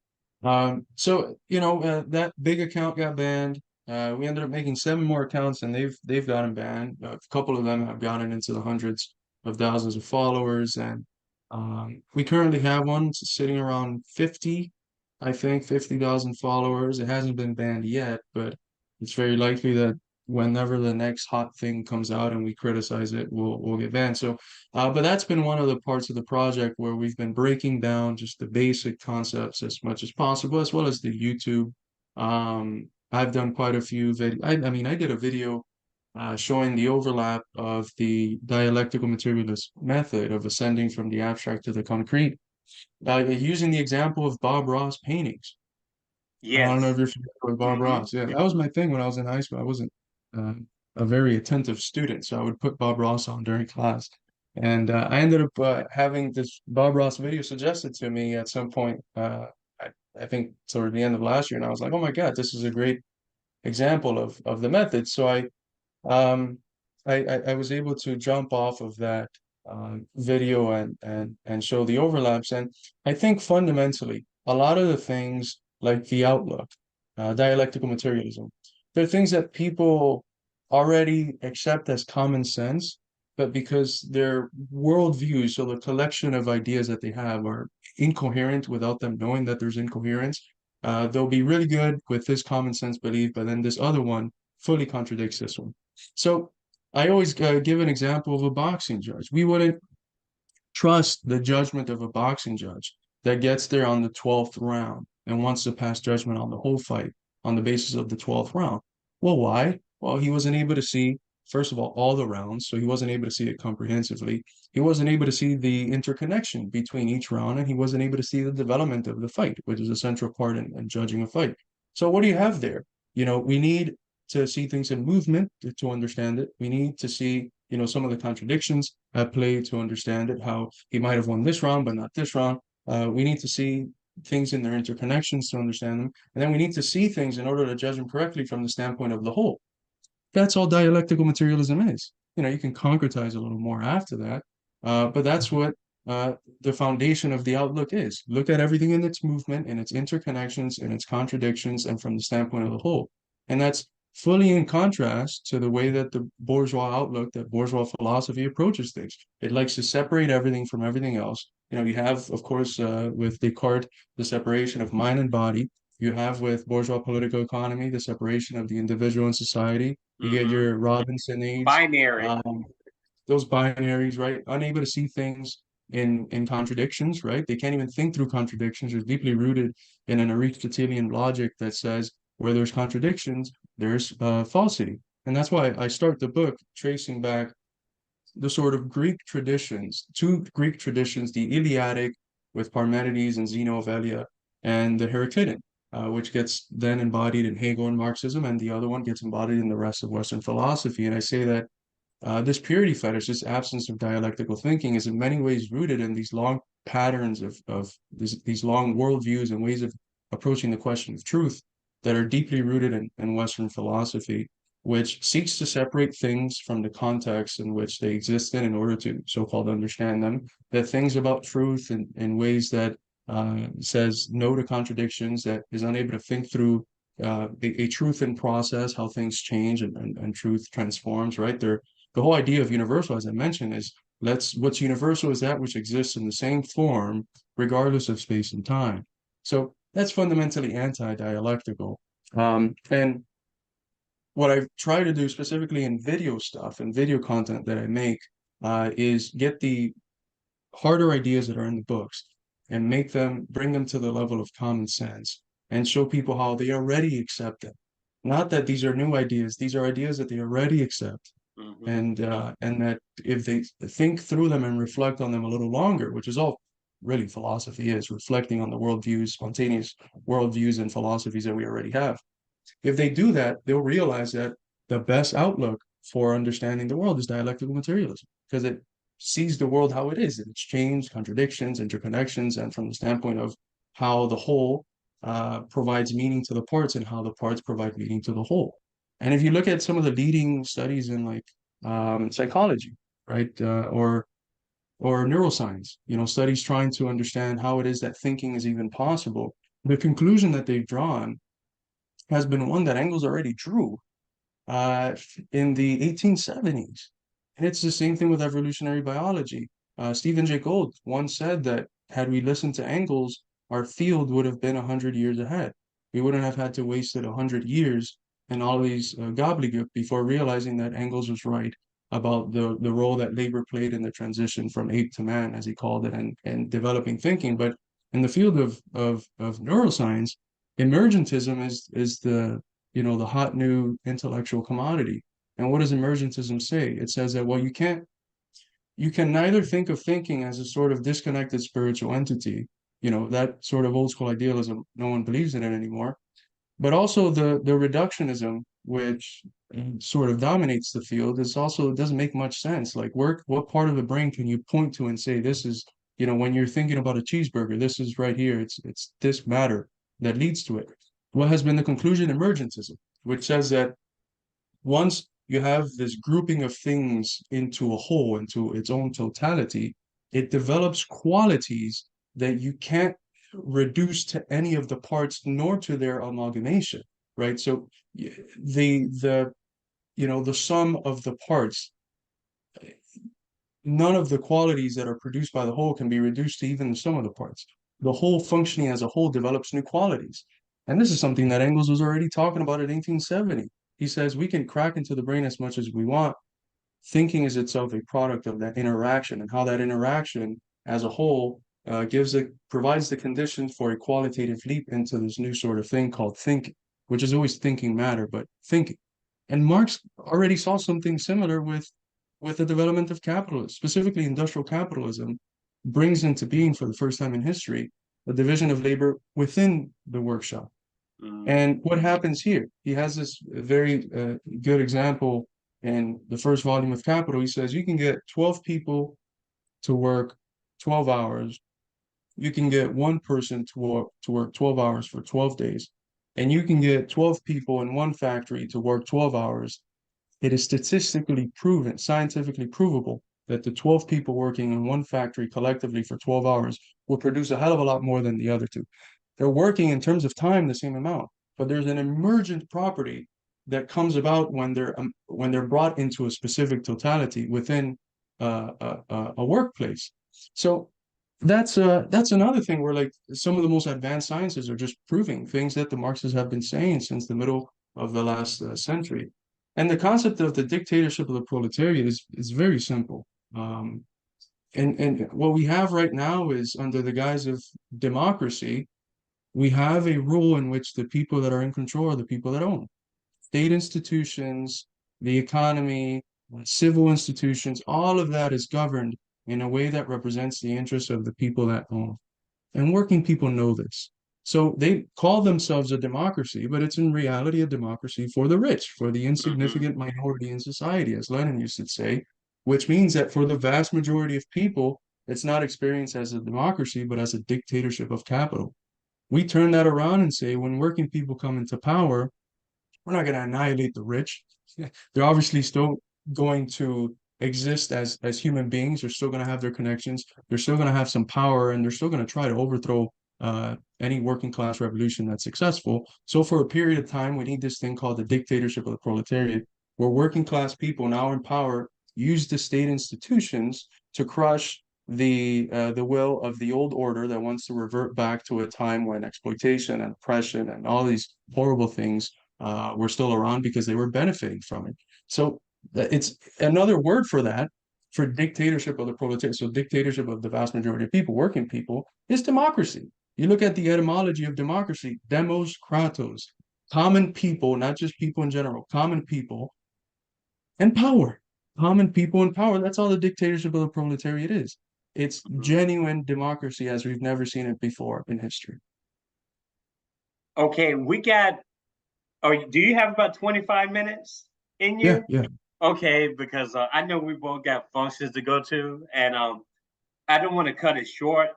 So that big account got banned. We ended up making 7 more accounts, and they've gotten banned. A couple of them have gotten into the hundreds of thousands of followers, and we currently have one sitting around 50, I think 50,000 followers. It hasn't been banned yet, but it's very likely that whenever the next hot thing comes out and we criticize it, we'll get banned. So but that's been one of the parts of the project where we've been breaking down just the basic concepts as much as possible, as well as the YouTube. I've done quite a few I mean, I did a video showing the overlap of the dialectical materialist method of ascending from the abstract to the concrete, using the example of Bob Ross paintings. I don't know Yes. if you're familiar with Bob Hmm. Ross. Yeah, that was my thing when I was in high school. I wasn't uh, a very attentive student, so I would put Bob Ross on during class. And I ended up having this Bob Ross video suggested to me at some point, I, I think toward the end of last year. And I was like, oh my God, this is a great example of the method. So um, I was able to jump off of that video and show the overlaps. And I think fundamentally, a lot of the things like the outlook, dialectical materialism, they're things that people already accept as common sense, but because their worldviews, so the collection of ideas that they have, are incoherent without them knowing that there's incoherence. They'll be really good with this common sense belief, but then this other one fully contradicts this one. So I always give an example of a boxing judge. We wouldn't trust the judgment of a boxing judge that gets there on the 12th round and wants to pass judgment on the whole fight on the basis of the 12th round. Well, why? Well, he wasn't able to see, first of all the rounds, so he wasn't able to see it comprehensively. He wasn't able to see the interconnection between each round, and he wasn't able to see the development of the fight, which is a central part in judging a fight. So what do you have there? We need to see things in movement to understand it. We need to see, some of the contradictions at play to understand it, how he might have won this round, but not this round. We need to see things in their interconnections to understand them. And then we need to see things in order to judge them correctly from the standpoint of the whole. That's all dialectical materialism is. You can concretize a little more after that, but that's what the foundation of the outlook is. Look at everything in its movement, in its interconnections, in its contradictions, and from the standpoint of the whole. And that's fully in contrast to the way that the bourgeois outlook, that bourgeois philosophy approaches things. It likes to separate everything from everything else. You have, of course, with Descartes, the separation of mind and body. You have with bourgeois political economy, the separation of the individual and society. You get Hmm. your Robinson age, Binary. those binaries, right? Unable to see things in contradictions, right? They can't even think through contradictions. They're deeply rooted in an Aristotelian logic that says where there's contradictions, there's falsity. And that's why I start the book tracing back the sort of Greek traditions, two Greek traditions, the Iliadic with Parmenides and Zeno of Elea, and the Heraclitic, which gets then embodied in Hegel and Marxism, and the other one gets embodied in the rest of Western philosophy. And I say that this purity fetish, this absence of dialectical thinking, is in many ways rooted in these long patterns of these long worldviews and ways of approaching the question of truth that are deeply rooted in Western philosophy, which seeks to separate things from the context in which they exist in order to so-called understand them. That things about truth in ways that says no to contradictions, that is unable to think through a truth in process, how things change and truth transforms, right? The whole idea of universal, as I mentioned, is what's universal is that which exists in the same form, regardless of space and time. So that's fundamentally anti-dialectical. And what I try to do specifically in video stuff and video content that I make is get the harder ideas that are in the books and bring them to the level of common sense and show people how they already accept them. Not that these are new ideas, these are ideas that they already accept. And that if they think through them and reflect on them a little longer, which is all really philosophy is, reflecting on the worldviews, spontaneous worldviews and philosophies that we already have. If they do that, they'll realize that the best outlook for understanding the world is dialectical materialism, because it sees the world how it is, in exchange, contradictions, interconnections, and from the standpoint of how the whole provides meaning to the parts and how the parts provide meaning to the whole. And if you look at some of the leading studies in like psychology, right, or neuroscience, studies trying to understand how it is that thinking is even possible, the conclusion that they've drawn has been one that Engels already drew uh, in the 1870s. And it's the same thing with evolutionary biology. Stephen Jay Gould once said that had we listened to Engels, our field would have been 100 years ahead. We wouldn't have had to waste 100 years and all these gobbledygook before realizing that Engels was right about the role that labor played in the transition from ape to man, as he called it, and developing thinking. But in the field of neuroscience, emergentism is the hot new intellectual commodity. And what does emergentism say? It says that, well, you can neither think of thinking as a sort of disconnected spiritual entity, that sort of old school idealism, no one believes in it anymore, but also the reductionism, which sort of dominates the field, is also, it doesn't make much sense. Like, what part of the brain can you point to and say, this is, when you're thinking about a cheeseburger, this is right here, it's this matter that leads to it. What has been the conclusion? Emergentism, which says that once you have this grouping of things into a whole, into its own totality, it develops qualities that you can't reduce to any of the parts nor to their amalgamation, right? So the sum of the parts, none of the qualities that are produced by the whole can be reduced to even the sum of the parts. The whole functioning as a whole develops new qualities. And this is something that Engels was already talking about in 1870. He says we can crack into the brain as much as we want. Thinking is itself a product of that interaction, and how that interaction as a whole provides the conditions for a qualitative leap into this new sort of thing called thinking, which is always thinking matter, but thinking. And Marx already saw something similar with the development of capitalism, specifically industrial capitalism, brings into being for the first time in history a division of labor within the workshop. And what happens here? He has this very good example in the first volume of Capital. He says you can get 12 people to work 12 hours. You can get one person to work 12 hours for 12 days. And you can get 12 people in one factory to work 12 hours. It is statistically proven, scientifically provable, that the 12 people working in one factory collectively for 12 hours will produce a hell of a lot more than the other two. They're working in terms of time the same amount, but there's an emergent property that comes about when they're brought into a specific totality within a workplace. So that's another thing where, like, some of the most advanced sciences are just proving things that the Marxists have been saying since the middle of the last century. And the concept of the dictatorship of the proletariat is very simple. And what we have right now is under the guise of democracy, we have a rule in which the people that are in control are the people that own state institutions, the economy, civil institutions, all of that is governed in a way that represents the interests of the people that own. And working people know this. So they call themselves a democracy, but it's in reality a democracy for the rich, for the Hmm. insignificant minority in society, as Lenin used to say, which means that for the vast majority of people, it's not experienced as a democracy, but as a dictatorship of capital. We turn that around and say when working people come into power, we're not going to annihilate the rich. They're obviously still going to exist as human beings. They're still going to have their connections. They're still going to have some power, and they're still going to try to overthrow any working class revolution that's successful. So for a period of time, we need this thing called the dictatorship of the proletariat, where working class people now in power use the state institutions to crush the will of the old order that wants to revert back to a time when exploitation and oppression and all these horrible things were still around because they were benefiting from it. So it's another word for that, for dictatorship of the proletariat. So dictatorship of the vast majority of people, working people, is democracy. You look at the etymology of democracy, demos, kratos, common people, not just people in general, common people and power. Common people and power. That's all the dictatorship of the proletariat is. It's Hmm. genuine democracy as we've never seen it before in history. Okay, we got. Oh, do you have about 25 minutes in Yeah, you? yeah. Okay, because I know we both got functions to go to, and I don't want to cut it short.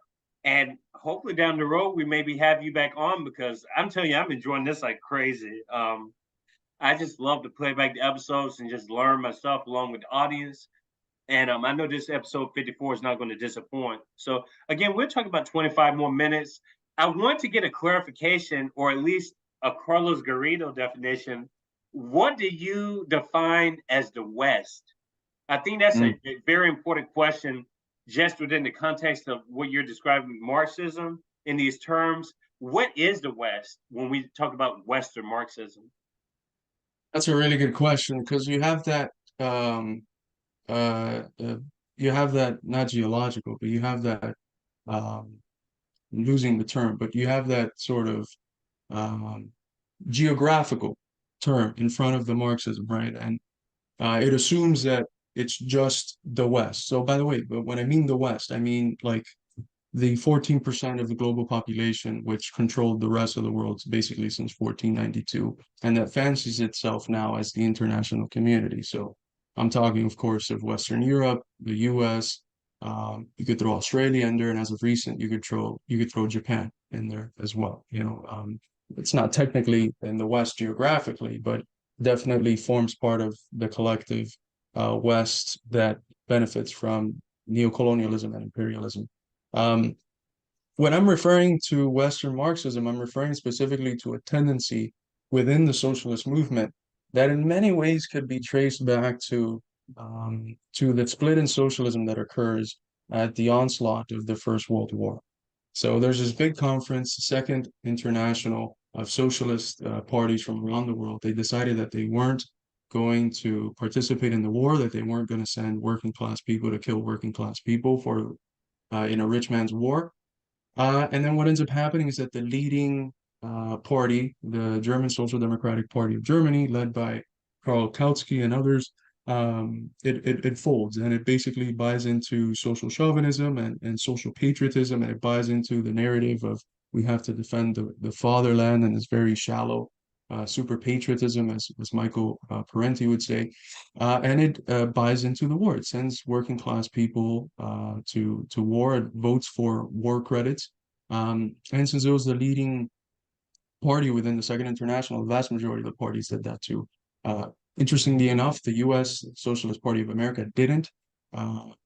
And hopefully down the road we maybe have you back on because I'm telling you, I'm enjoying this like crazy. I just love to play back the episodes and just learn myself along with the audience. And I know this episode 54 is not going to disappoint. So again, we're talking about 25 more minutes. I want to get a clarification or at least a Carlos Garrido definition. What do you define as the West? I think that's Mm. a very important question just within the context of what you're describing Marxism in these terms. What is the West when we talk about Western Marxism? That's a really good question because um, uh, uh, you have that not geological, but you have that um, I'm losing the term, but you have that sort of um, geographical term in front of the Marxism, right? And it assumes that it's just the West. So, by the way, but when I mean the West, I mean like the 14% of the global population, which controlled the rest of the world basically since 1492, and that fancies itself now as the international community. So I'm talking, of course, of Western Europe, the US. You could throw Australia in there, and as of recent, you could throw Japan in there as well. It's not technically in the West geographically, but definitely forms part of the collective West that benefits from neocolonialism and imperialism. Um, when I'm referring to Western Marxism, I'm referring specifically to a tendency within the socialist movement that in many ways could be traced back to the split in socialism that occurs at the onslaught of the First World War. So there's this big conference, Second International of Socialist parties from around the world. They decided that they weren't going to participate in the war, that they weren't going to send working class people to kill working class people for in a rich man's war. And then what ends up happening is that the leading party, the German Social Democratic Party of Germany, led by Karl Kautsky and others, it folds and it basically buys into social chauvinism and social patriotism, and it buys into the narrative of we have to defend the fatherland and this very shallow super patriotism, as Michael Parenti would say, and it buys into the war. It sends working class people to war. It votes for war credits. And since it was the leading party within the Second International, the vast majority of the parties did that too. Interestingly enough, the U.S. Socialist Party of America didn't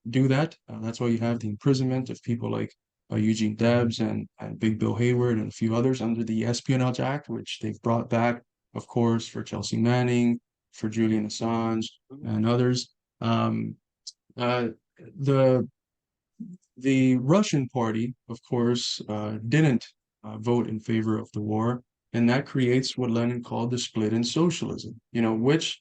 do that. That's why you have the imprisonment of people like Eugene Debs and Big Bill Hayward and a few others under the Espionage Act, which they've brought back, of course, for Chelsea Manning, for Julian Assange, and others. Um, uh, the the Russian party, of course, didn't vote in favor of the war, and that creates what Lenin called the split in socialism. Which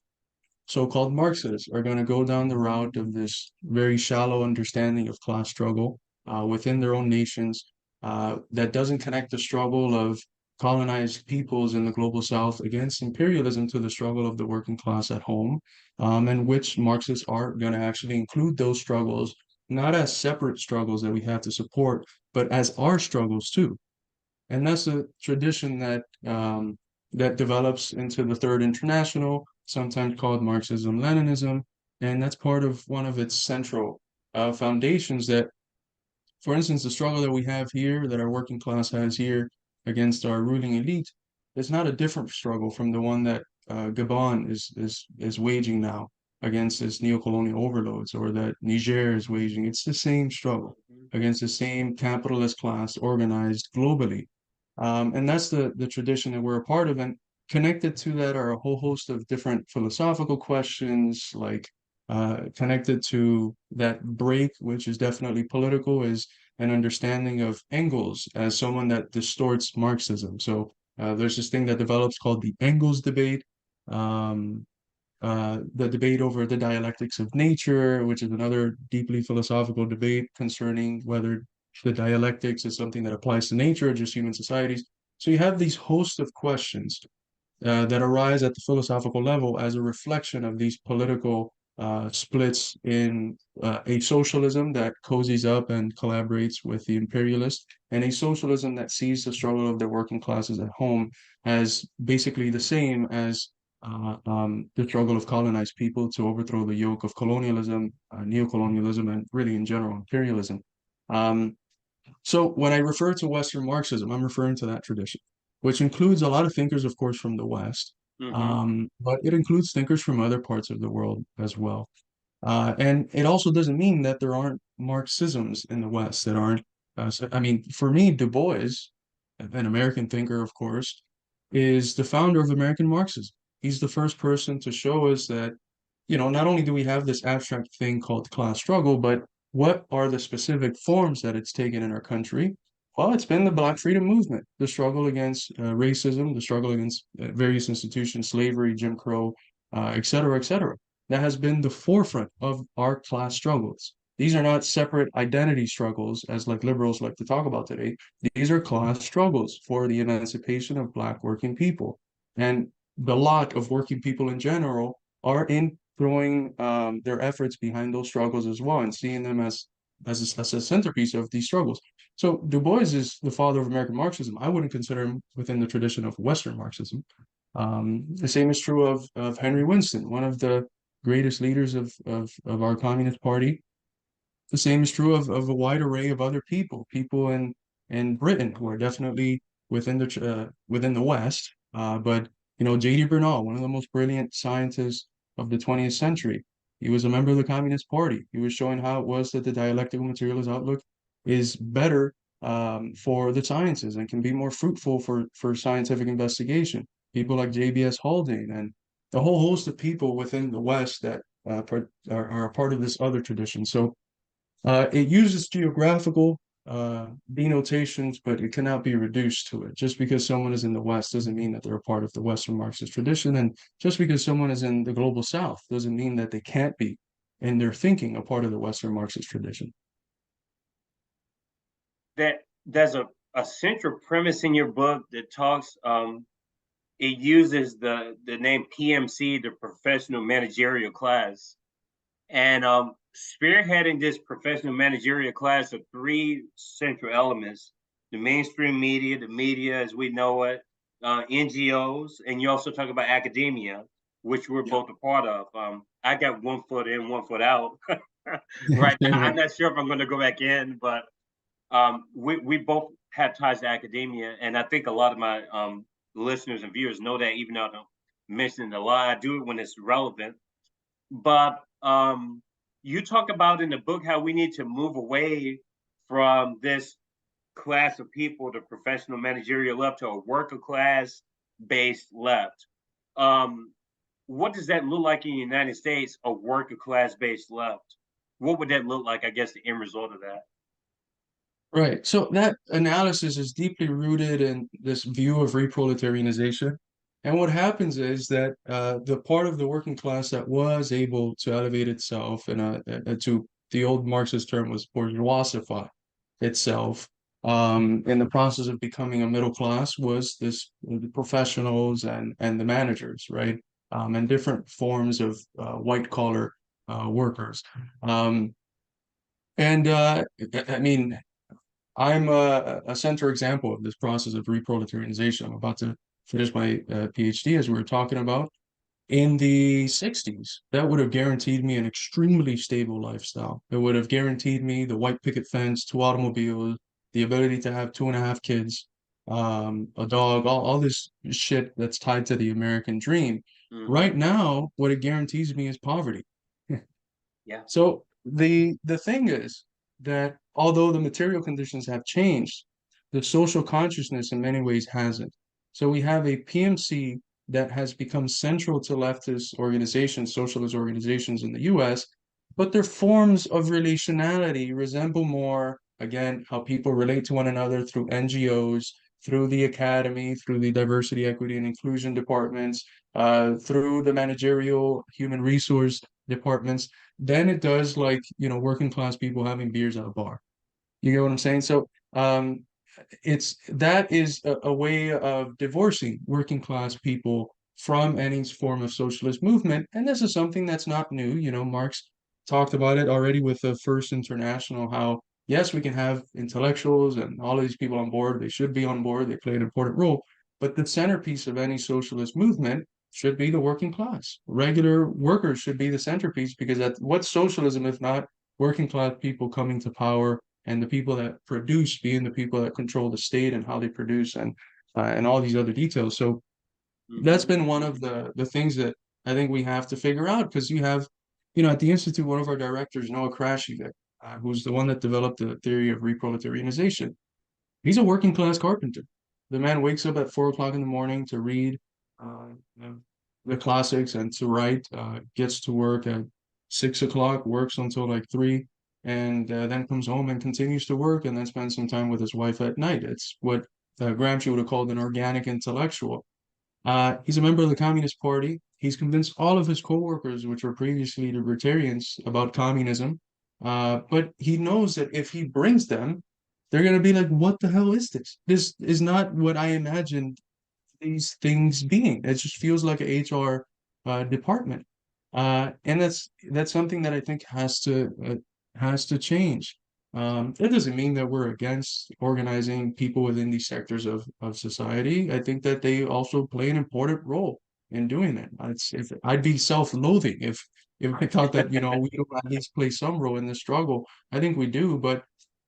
so-called Marxists are going to go down the route of this very shallow understanding of class struggle within their own nations that doesn't connect the struggle of colonized peoples in the global South against imperialism to the struggle of the working class at home, and which Marxists are going to actually include those struggles not as separate struggles that we have to support, but as our struggles too. And that's a tradition that develops into the Third International, sometimes called Marxism-Leninism, and that's part of one of its central foundations that, for instance, the struggle that we have here, that our working class has here against our ruling elite, is not a different struggle from the one that Gabon is waging now against its neocolonial overlords, or that Niger is waging. It's the same struggle against the same capitalist class organized globally. And that's the tradition that we're a part of. And connected to that are a whole host of different philosophical questions, like connected to that break, which is definitely political, is an understanding of Engels as someone that distorts Marxism. So there's this thing that develops called the Engels debate, um, the debate over the dialectics of nature, which is another deeply philosophical debate concerning whether the dialectics is something that applies to nature or just human societies. So you have these host of questions that arise at the philosophical level as a reflection of these political splits in a socialism that cozies up and collaborates with the imperialists, and a socialism that sees the struggle of the working classes at home as basically the same as the struggle of colonized people to overthrow the yoke of colonialism, neocolonialism, and really in general imperialism. Um, so when I refer to Western Marxism, I'm referring to that tradition, which includes a lot of thinkers, of course, from the West, Mm-hmm. but it includes thinkers from other parts of the world as well. And it also doesn't mean that there aren't Marxisms in the West that aren't. I mean, for me, Du Bois, an American thinker, of course, is the founder of American Marxism. He's the first person to show us that, not only do we have this abstract thing called class struggle, but what are the specific forms that it's taken in our country? Well, it's been the Black Freedom Movement, the struggle against racism, the struggle against various institutions, slavery, Jim Crow, et cetera, et cetera. That has been the forefront of our class struggles. These are not separate identity struggles, as like liberals like to talk about today. These are class struggles for the emancipation of Black working people. And the lot of working people in general are in throwing their efforts behind those struggles as well and seeing them as a centerpiece of these struggles. So Du Bois is the father of American Marxism. I wouldn't consider him within the tradition of Western Marxism. The same is true of Henry Winston, one of the greatest leaders of our Communist Party. The same is true of a wide array of other people in Britain who are definitely within the West. But J.D. Bernal, one of the most brilliant scientists of the 20th century, he was a member of the Communist Party. He was showing how it was that the dialectical materialist outlook is better for the sciences and can be more fruitful for scientific investigation. People like J.B.S. Haldane and a whole host of people within the West that are a part of this other tradition. So it uses geographical denotations, but it cannot be reduced to it. Just because someone is in the West doesn't mean that they're a part of the Western Marxist tradition. And just because someone is in the global South doesn't mean that they can't be in their thinking a part of the Western Marxist tradition. That there's a central premise in your book that talks. It uses the name PMC, the professional managerial class, and spearheading this professional managerial class are three central elements: the mainstream media, the media as we know it, NGOs, and you also talk about academia, which we're Yeah. both a part of. I got one foot in, one foot out right now. I'm not sure if I'm going to go back in, but we both have ties to academia, and I think a lot of my listeners and viewers know that, even though I don't mention it a lot, I do it when it's relevant. But you talk about in the book how we need to move away from this class of people, the professional managerial left, to a worker class based left. Um, what does that look like in the United States, a worker class based left? What would that look like, I guess, the end result of that? Right. So that analysis is deeply rooted in this view of reproletarianization. And what happens is that the part of the working class that was able to elevate itself and to the old Marxist term was bourgeoisify itself in the process of becoming a middle class was the professionals and the managers, right? And different forms of white collar workers. Um, and I mean, I'm a center example of this process of reproletarianization. I'm about to finish my PhD, as we were talking about. In the 60s, that would have guaranteed me an extremely stable lifestyle. It would have guaranteed me the white picket fence, two automobiles, the ability to have two and a half kids, a dog, all this shit that's tied to the American dream. Hmm. Right now, what it guarantees me is poverty. Yeah. So the thing is that although the material conditions have changed, the social consciousness in many ways hasn't. So we have a PMC that has become central to leftist organizations, socialist organizations in the US, but their forms of relationality resemble more, again, how people relate to one another through NGOs, through the academy, through the diversity, equity, and inclusion departments, through the managerial human resource departments than it does like, working class people having beers at a bar. You get what I'm saying? So that is a way of divorcing working class people from any form of socialist movement. And this is something that's not new. Marx talked about it already with the First International, how yes, we can have intellectuals and all of these people on board. They should be on board. They play an important role. But the centerpiece of any socialist movement should be the working class. Regular workers should be the centerpiece because what's socialism if not working class people coming to power and the people that produce being the people that control the state and how they produce and all these other details. So that's Hmm. been one of the things that I think we have to figure out because you have, at the Institute, one of our directors, Noah Krashevic, who's the one that developed the theory of reproletarianization. He's a working class carpenter. The man wakes up at 4 o'clock in the morning to read uh, the classics and to write. Gets to work at 6 o'clock, works until like 3, and then comes home and continues to work, and then spends some time with his wife at night. It's what Gramsci would have called an organic intellectual. He's a member of the Communist Party. He's convinced all of his coworkers, which were previously libertarians, about communism. But he knows that if he brings them, they're going to be like, what the hell is this? This is not what I imagined these things being. It just feels like a HR department. And that's something that I think has to change. It doesn't mean that we're against organizing people within these sectors of society. I think that they also play an important role in doing it. If I'd be self-loathing if I thought that, we don't at least play some role in the struggle. I think we do, but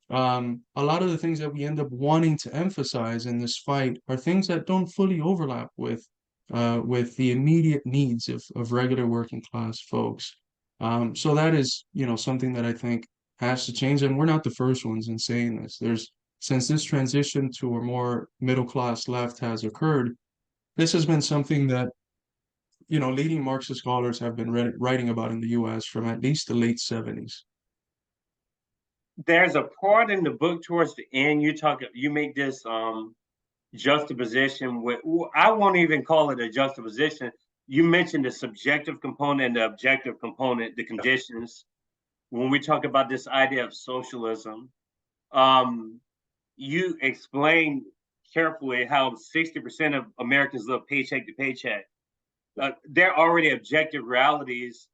a lot of the things that we end up wanting to emphasize in this fight are things that don't fully overlap with the immediate needs of regular working class folks. So that is, something that I think has to change, and we're not the first ones in saying this. Since this transition to a more middle class left has occurred, this has been something that leading Marxist scholars have been writing about in the U.S. from at least the late 70s. There's a part in the book towards the end you make this juxtaposition with, I won't even call it a juxtaposition. You mentioned the subjective component and the objective component, the conditions. When we talk about this idea of socialism, um, you explain carefully how 60% of Americans live paycheck to paycheck. There are already objective realities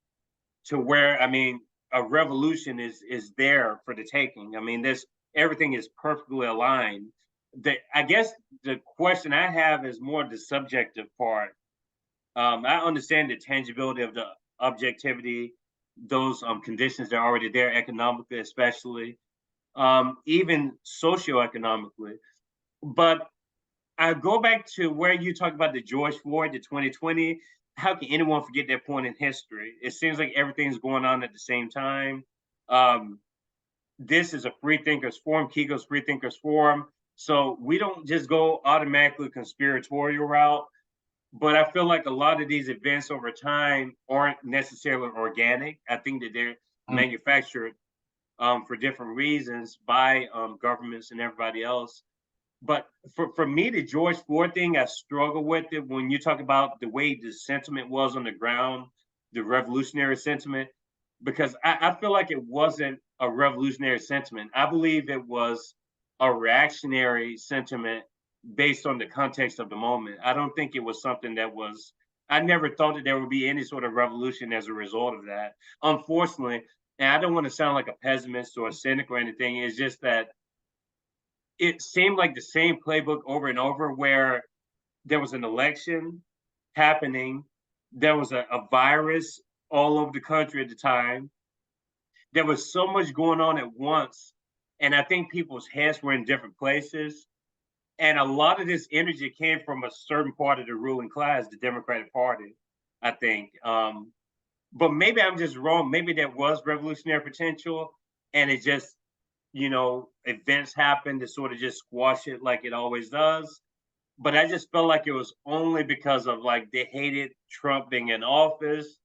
to where, I mean, a revolution is there for the taking. I mean, this everything is perfectly aligned. I guess the question I have is more the subjective part. I understand the tangibility of the objectivity, those conditions that are already there, economically, especially, even socioeconomically. But I go back to where you talk about the George Floyd, the 2020. How can anyone forget that point in history? It seems like everything's going on at the same time. Um, this is a free thinkers forum, Kiko's free thinkers forum. So we don't just go automatically conspiratorial route, but I feel like a lot of these events over time aren't necessarily organic. I think that they're manufactured for different reasons by governments and everybody else. But for me, the George Floyd thing, I struggle with it when you talk about the way the sentiment was on the ground, the revolutionary sentiment, because I feel like it wasn't a revolutionary sentiment. I believe it was a reactionary sentiment based on the context of the moment. I don't think it was something that was, I never thought that there would be any sort of revolution as a result of that. Unfortunately, and I don't want to sound like a pessimist or a cynic or anything, it's just that it seemed like the same playbook over and over where there was an election happening, there was a virus all over the country at the time. There was so much going on at once, and I think people's heads were in different places. And a lot of this energy came from a certain part of the ruling class, the Democratic Party, I think. But maybe I'm just wrong. Maybe there was revolutionary potential, and it just, events happened to sort of just squash it like it always does. But I just felt like it was only because of like they hated Trump being in office.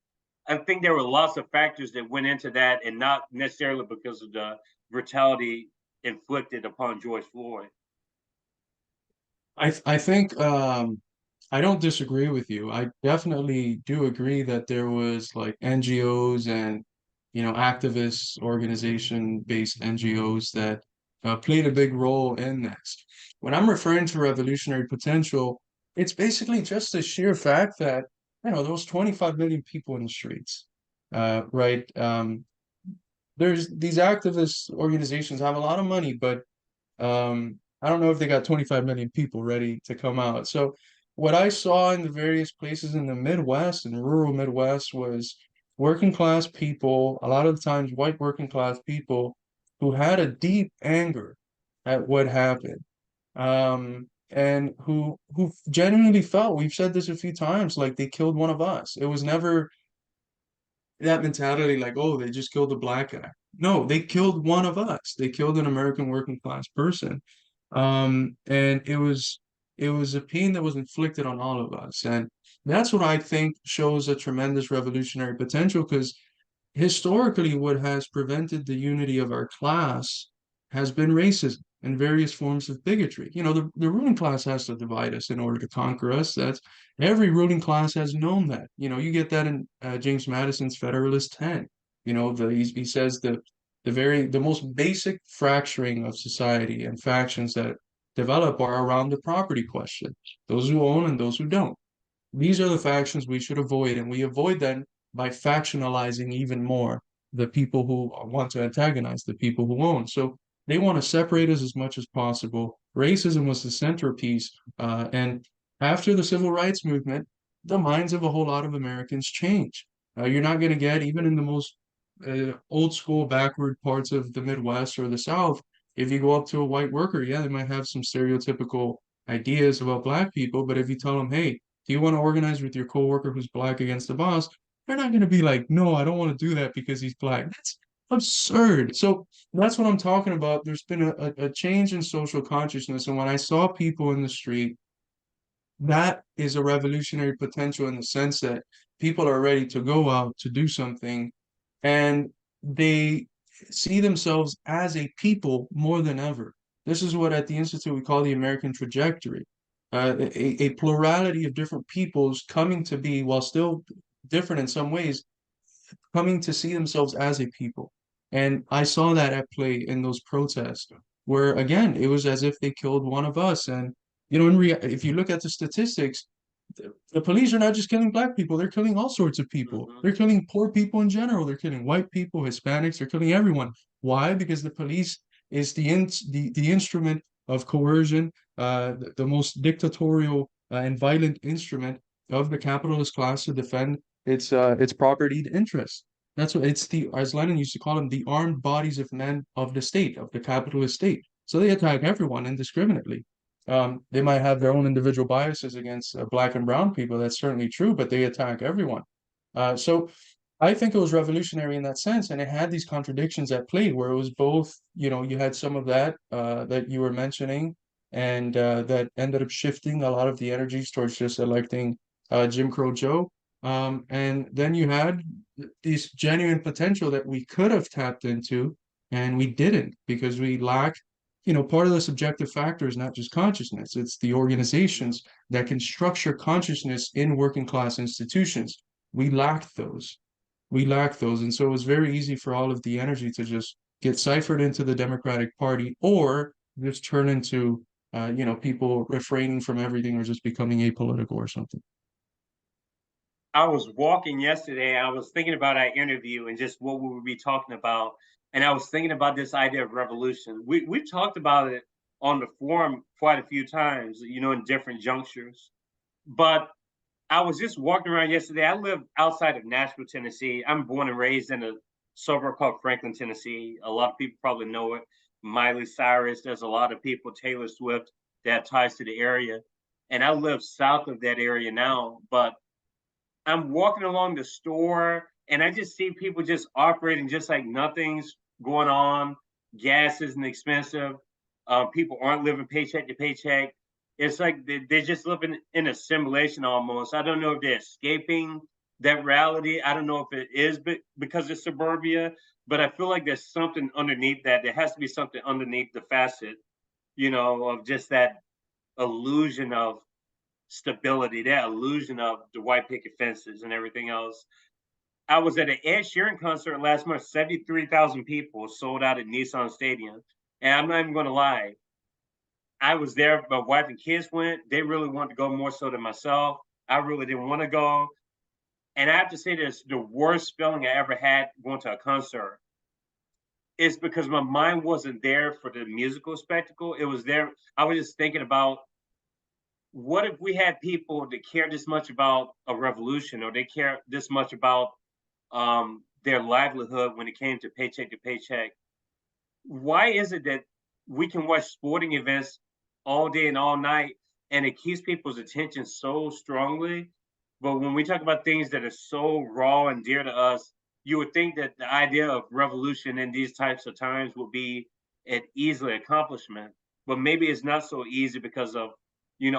I think there were lots of factors that went into that, and not necessarily because of the brutality inflicted upon George Floyd. I think I don't disagree with you. I definitely do agree that there was like NGOs and activist organization based NGOs that played a big role in this. When I'm referring to revolutionary potential, it's basically just the sheer fact that there was 25 million people in the streets, right? There's these activist organizations have a lot of money, but I don't know if they got 25 million people ready to come out. So what I saw in the various places in the Midwest and rural Midwest was working class people, a lot of the times white working class people who had a deep anger at what happened. And who genuinely felt, we've said this a few times, like they killed one of us. It was never that mentality like, oh, they just killed a black guy. No, they killed one of us. They killed an American working class person. And it was a pain that was inflicted on all of us. And that's what I think shows a tremendous revolutionary potential because historically what has prevented the unity of our class has been racism and various forms of bigotry. The ruling class has to divide us in order to conquer us. That's every ruling class has known that. You get that in James Madison's Federalist 10. He says the most basic fracturing of society and factions that develop are around the property question, those who own and those who don't. These are the factions we should avoid, and we avoid them by factionalizing even more the people who want to antagonize the people who own. So they want to separate us as much as possible. Racism was the centerpiece, and after the civil rights movement, the minds of a whole lot of Americans change. You're not going to get, even in the most old school, backward parts of the Midwest or the South, if you go up to a white worker, yeah, they might have some stereotypical ideas about black people, but if you tell them, hey, do you want to organize with your coworker who's black against the boss? They're not going to be like, no, I don't want to do that because he's black. That's absurd. So that's what I'm talking about. There's been a change in social consciousness. And when I saw people in the street, that is a revolutionary potential in the sense that people are ready to go out to do something and they see themselves as a people more than ever. This is what at the Institute we call the American trajectory. A plurality of different peoples coming to be, while still different in some ways, coming to see themselves as a people. And I saw that at play in those protests, where again, it was as if they killed one of us. And if you look at the statistics, the police are not just killing black people, they're killing all sorts of people. Mm-hmm. They're killing poor people in general. They're killing white people, Hispanics, they're killing everyone. Why? Because the police is the instrument of coercion, the most dictatorial and violent instrument of the capitalist class to defend its property interests. That's what it's the as Lenin used to call them, the armed bodies of men of the state, of the capitalist state. So they attack everyone indiscriminately. They might have their own individual biases against black and brown people. That's certainly true, but they attack everyone. So I think it was revolutionary in that sense, and it had these contradictions at play where it was both, you had some of that that you were mentioning, and that ended up shifting a lot of the energies towards just electing Jim Crow Joe. And then you had this genuine potential that we could have tapped into, and we didn't because we lack part of the subjective factor is not just consciousness, it's the organizations that can structure consciousness in working class institutions. We lack those. We lack those. And so it was very easy for all of the energy to just get ciphered into the Democratic Party or just turn into, people refraining from everything or just becoming apolitical or something. I was walking yesterday. I was thinking about our interview and just what we would be talking about. And I was thinking about this idea of revolution. We've talked about it on the forum quite a few times, in different junctures. But I was just walking around yesterday. I live outside of Nashville, Tennessee. I'm born and raised in a suburb called Franklin, Tennessee. A lot of people probably know it. Miley Cyrus, there's a lot of people, Taylor Swift, that ties to the area. And I live south of that area now. But I'm walking along the store and I just see people just operating just like nothing's going on. Gas isn't expensive. People aren't living paycheck to paycheck. It's like they're just living in a simulation almost. I don't know if they're escaping that reality. I don't know if it is because it's suburbia, but I feel like there's something underneath that. There has to be something underneath the facet, of just that illusion of stability, that illusion of the white picket fences and everything else. I was at an Ed Sheeran concert last month, 73,000 people sold out at Nissan Stadium. And I'm not even going to lie. I was there, my wife and kids went. They really wanted to go more so than myself. I really didn't want to go. And I have to say this, the worst feeling I ever had going to a concert is because my mind wasn't there for the musical spectacle. It was there. I was just thinking about what if we had people that care this much about a revolution or they care this much about their livelihood when it came to paycheck? Why is it that we can watch sporting events all day and all night and it keeps people's attention so strongly? But when we talk about things that are so raw and dear to us, you would think that the idea of revolution in these types of times would be an easy accomplishment. But maybe it's not so easy because of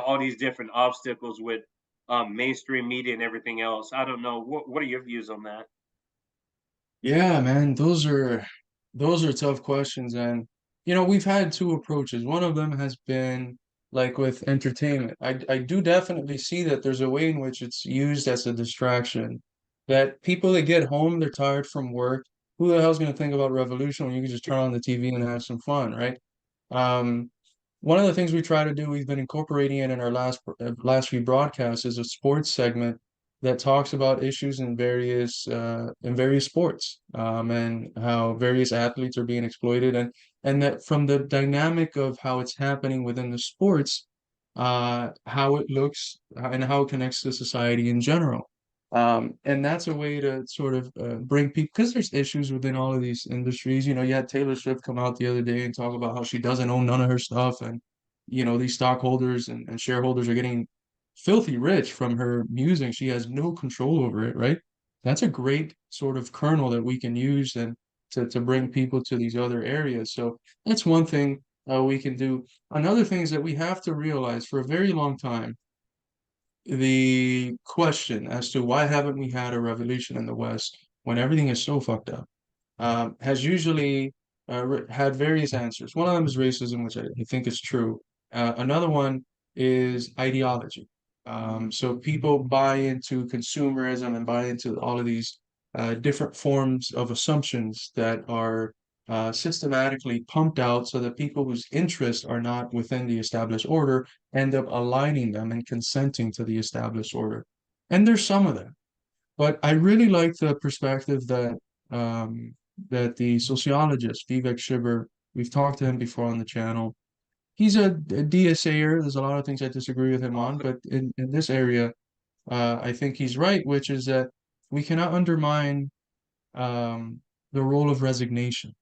all these different obstacles with mainstream media and everything else. I don't know. What are your views on that? Yeah, man, those are tough questions. And we've had two approaches. One of them has been like with entertainment. I do definitely see that there's a way in which it's used as a distraction. That people that get home, they're tired from work. Who the hell's gonna think about revolution when you can just turn on the TV and have some fun, right? Um, One of the things we try to do, we've been incorporating it in our last few broadcasts, is a sports segment that talks about issues in various sports, and how various athletes are being exploited, and that from the dynamic of how it's happening within the sports, how it looks and how it connects to society in general. And that's a way to sort of bring people, because there's issues within all of these industries. You had Taylor Swift come out the other day and talk about how she doesn't own none of her stuff, and these stockholders and shareholders are getting filthy rich from her music. She has no control over it, right? That's a great sort of kernel that we can use and to bring people to these other areas. So that's one thing we can do. Another thing is that we have to realize for a very long time the question as to why haven't we had a revolution in the West when everything is so fucked up, has usually had various answers. One of them is racism, which I think is true. Another one is ideology. So people buy into consumerism and buy into all of these different forms of assumptions that are systematically pumped out so that people whose interests are not within the established order end up aligning them and consenting to the established order. And there's some of that. But I really like the perspective that the sociologist Vivek Shibber, we've talked to him before on the channel. He's a DSAer. There's a lot of things I disagree with him on, but in this area, I think he's right, which is that we cannot undermine the role of resignation.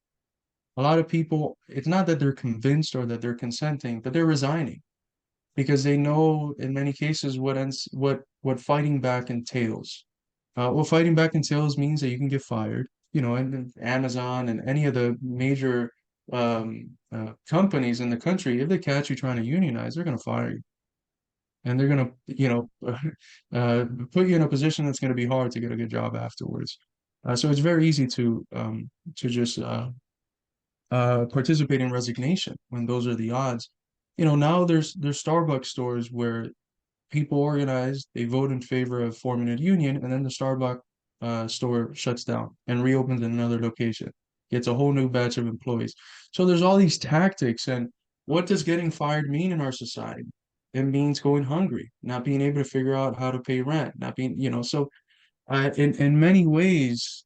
A lot of people, it's not that they're convinced or that they're consenting, but they're resigning because they know in many cases what fighting back entails. Well, fighting back in sales means that you can get fired, and Amazon and any of the major companies in the country, if they catch you trying to unionize, they're going to fire you. And they're going to, put you in a position that's going to be hard to get a good job afterwards. So it's very easy to just participate in resignation when those are the odds. You know, now there's Starbucks stores where people organize, they vote in favor of forming a union, and then the Starbucks store shuts down and reopens in another location. Gets a whole new batch of employees. So there's all these tactics, and what does getting fired mean in our society? It means going hungry, not being able to figure out how to pay rent, not being, you know, so in many ways,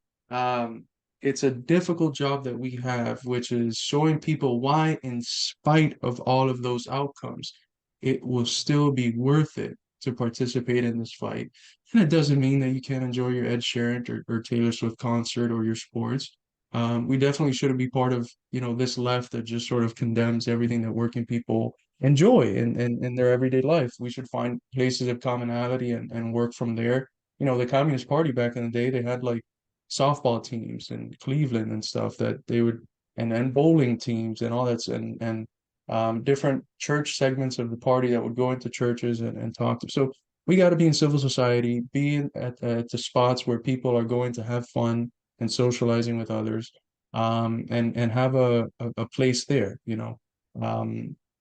it's a difficult job that we have, which is showing people why, in spite of all of those outcomes, it will still be worth it to participate in this fight. And it doesn't mean that you can't enjoy your Ed Sheeran or Taylor Swift concert or your sports. We definitely shouldn't be part of, you know, this left that just sort of condemns everything that working people enjoy in their everyday life. We should find places of commonality and work from there. You know, the Communist Party back in the day, they had like softball teams in Cleveland and stuff that they would, and bowling teams and all that, and different church segments of the party that would go into churches and talk to. So we got to be in civil society, be at the spots where people are going to have fun and socializing with others, and have a place there, you know.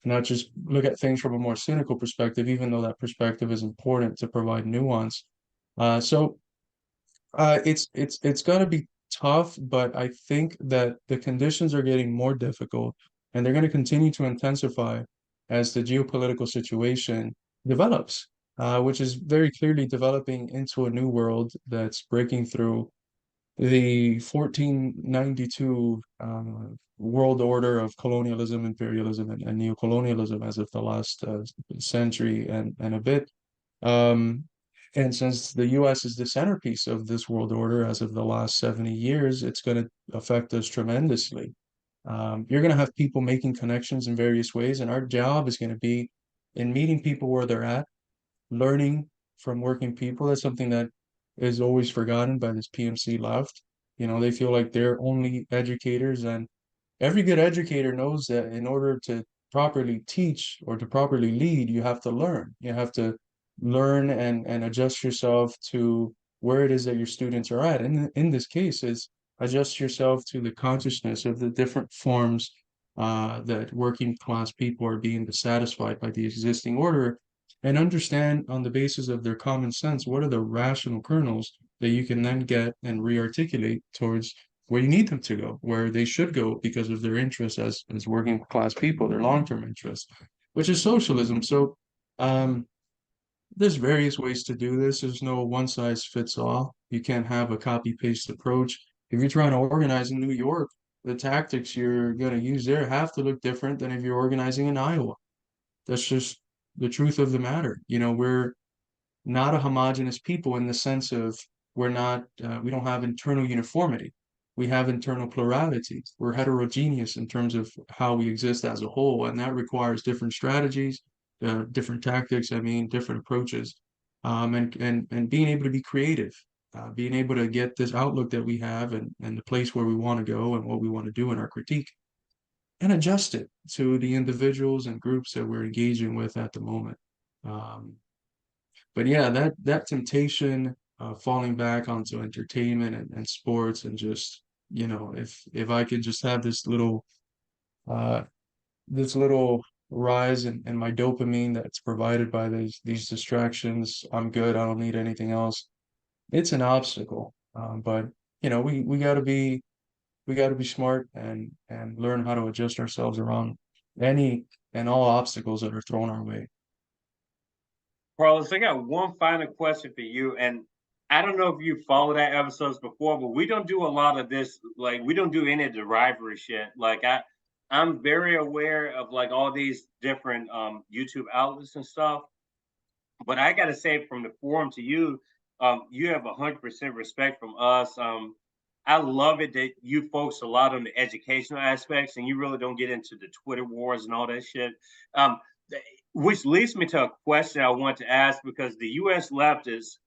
Not just look at things from a more cynical perspective, even though that perspective is important to provide nuance. It's gonna be tough, but I think that the conditions are getting more difficult, and they're going to continue to intensify as the geopolitical situation develops, which is very clearly developing into a new world that's breaking through the 1492 world order of colonialism, imperialism, and neocolonialism as of the last century and a bit. Um, and since the US is the centerpiece of this world order as of the last 70 years, it's going to affect us tremendously. You're going to have people making connections in various ways, and our job is going to be in meeting people where they're at, learning from working people. That's something that is always forgotten by this PMC left. You know, they feel like they're only educators, and every good educator knows that in order to properly teach or to properly lead, you have to learn. You have to learn and adjust yourself to where it is that your students are at. And in this case, is adjust yourself to the consciousness of the different forms that working class people are being dissatisfied by the existing order, and understand on the basis of their common sense what are the rational kernels that you can then get and re-articulate towards where you need them to go, where they should go because of their interests as working class people, their long-term interests, which is socialism. So there's various ways to do this. There's no one size fits all. You can't have a copy paste approach. If you're trying to organize in New York, the tactics you're going to use there have to look different than if you're organizing in Iowa. That's just the truth of the matter. You know, we're not a homogenous people in the sense of we don't have internal uniformity. We have internal plurality. We're heterogeneous in terms of how we exist as a whole, and that requires different strategies, different tactics. I mean, different approaches, and being able to be creative, being able to get this outlook that we have and the place where we want to go and what we want to do in our critique, and adjust it to the individuals and groups that we're engaging with at the moment. Um, but yeah, that temptation, falling back onto entertainment and sports, and just, you know, if I could just have uh this little rise in my dopamine that's provided by these distractions, I'm good. I don't need anything else. It's an obstacle. But you know, we got to be smart and learn how to adjust ourselves around any and all obstacles that are thrown our way. Carlos, I got one final question for you. And I don't know if you followed that episodes before, but we don't do a lot of this. Like, we don't do any of the rivalry shit. I'm very aware of like all these different YouTube outlets and stuff. But I gotta say, from the forum to you, you have 100% respect from us. I love it that you focus a lot on the educational aspects, and you really don't get into the Twitter wars and all that shit. Um, which leads me to a question I want to ask, because the U.S. left is,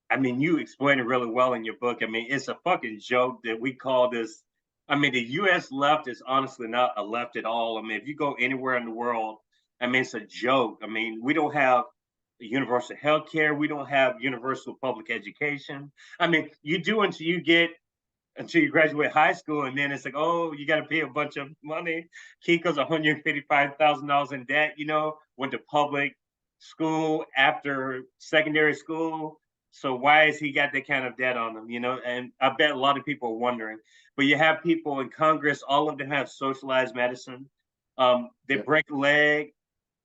I mean, you explain it really well in your book. I mean, it's a fucking joke that we call this. I mean, the U.S. left is honestly not a left at all. I mean, if you go anywhere in the world, I mean, it's a joke. I mean, we don't have universal health care. We don't have universal public education. I mean, you do until you get until you graduate high school, and then it's like, oh, you got to pay a bunch of money. Kiko's $155,000 in debt. Went to public school after secondary school. So why has he got that kind of debt on him? And I bet a lot of people are wondering. But you have people in Congress, all of them have socialized medicine. They Yeah. break a leg,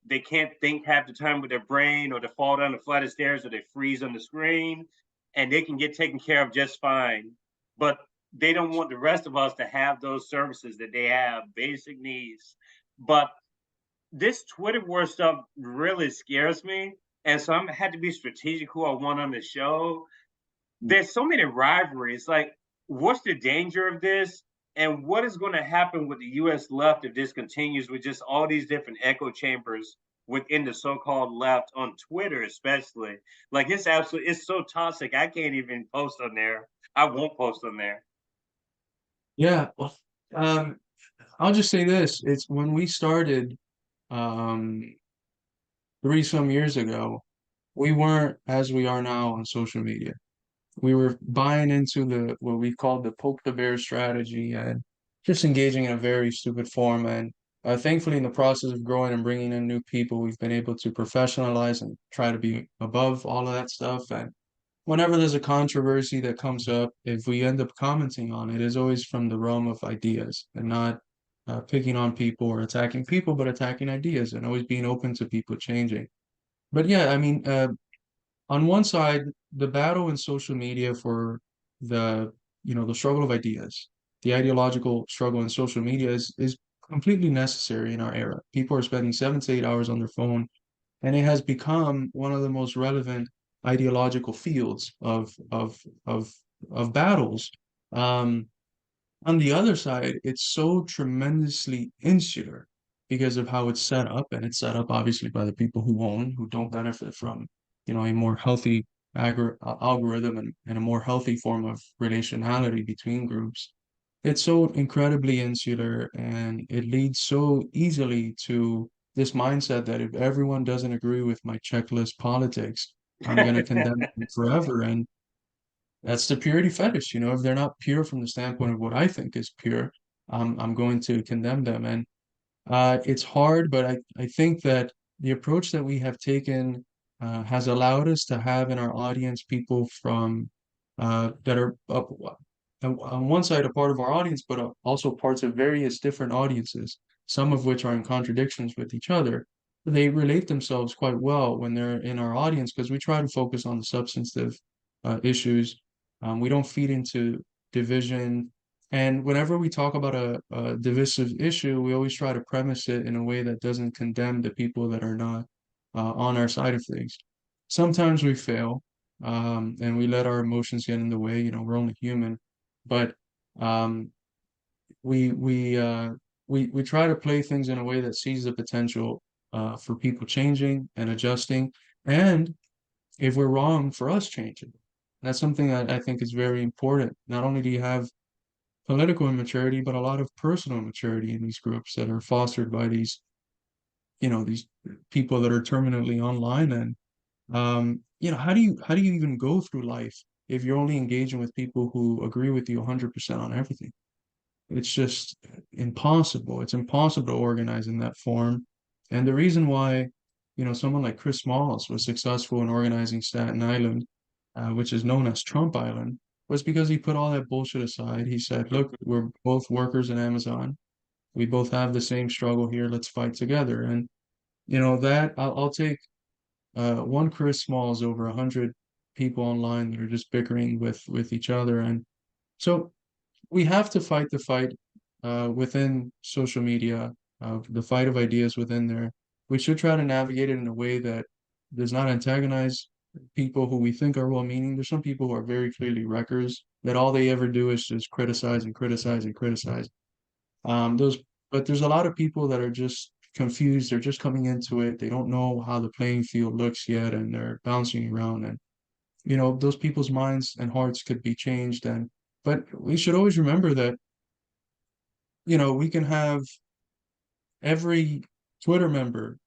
they can't think half the time with their brain, or they fall down the flight of stairs, or they freeze on the screen, and they can get taken care of just fine. But they don't want the rest of us to have those services that they have, basic needs. But this Twitter war stuff really scares me. And so I'm had to be strategic who I want on the show. There's so many rivalries. Like, what's the danger of this? And what is going to happen with the US left if this continues with just all these different echo chambers within the so-called left on Twitter, especially? Like, it's so toxic. I can't even post on there. I won't post on there. Yeah. Well, um, I'll just say this. It's when we started um, three some years ago, we weren't as we are now on social media. We were buying into the what we called the poke the bear strategy and just engaging in a very stupid form. And thankfully, in the process of growing and bringing in new people, we've been able to professionalize and try to be above all of that stuff. And whenever there's a controversy that comes up, if we end up commenting on it, it's always from the realm of ideas and not picking on people or attacking people, but attacking ideas and always being open to people changing. But yeah, I mean, on one side, the battle in social media for the, the struggle of ideas, the ideological struggle in social media is completely necessary in our era. People are spending 7 to 8 hours on their phone, and it has become one of the most relevant ideological fields of battles. Um, on the other side, it's so tremendously insular because of how it's set up, and it's set up obviously by the people who own, who don't benefit from, a more healthy algorithm and a more healthy form of relationality between groups. It's so incredibly insular, and it leads so easily to this mindset that if everyone doesn't agree with my checklist politics, I'm going to condemn them forever. And that's the purity fetish. If they're not pure from the standpoint of what I think is pure, I'm going to condemn them. And it's hard, but I think that the approach that we have taken has allowed us to have in our audience people from that are on one side a part of our audience, but also parts of various different audiences, some of which are in contradictions with each other. They relate themselves quite well when they're in our audience because we try to focus on the substantive issues. We don't feed into division. And whenever we talk about a divisive issue, we always try to premise it in a way that doesn't condemn the people that are not on our side of things. Sometimes we fail, and we let our emotions get in the way. We're only human, but um, we try to play things in a way that sees the potential for people changing and adjusting, and if we're wrong, for us changing. That's something that I think is very important. Not only do you have political immaturity, but a lot of personal immaturity in these groups that are fostered by these people that are terminally online. And how do you even go through life if you're only engaging with people who agree with you 100% on everything? It's just impossible. It's impossible to organize in that form. And the reason why, someone like Chris Smalls was successful in organizing Staten Island, which is known as Trump Island, was because he put all that bullshit aside. He said, look, we're both workers in Amazon. We both have the same struggle here. Let's fight together. And, that I'll take one Chris Smalls over 100 people online that are just bickering with each other. And so we have to fight the fight within social media, the fight of ideas within there. We should try to navigate it in a way that does not antagonize people who we think are well-meaning. There's some people who are very clearly wreckers that all they ever do is just criticize and criticize and criticize. Those, but there's a lot of people that are just confused. They're just coming into it. They don't know how the playing field looks yet, and they're bouncing around. And those people's minds and hearts could be changed. But we should always remember that we can have every Twitter member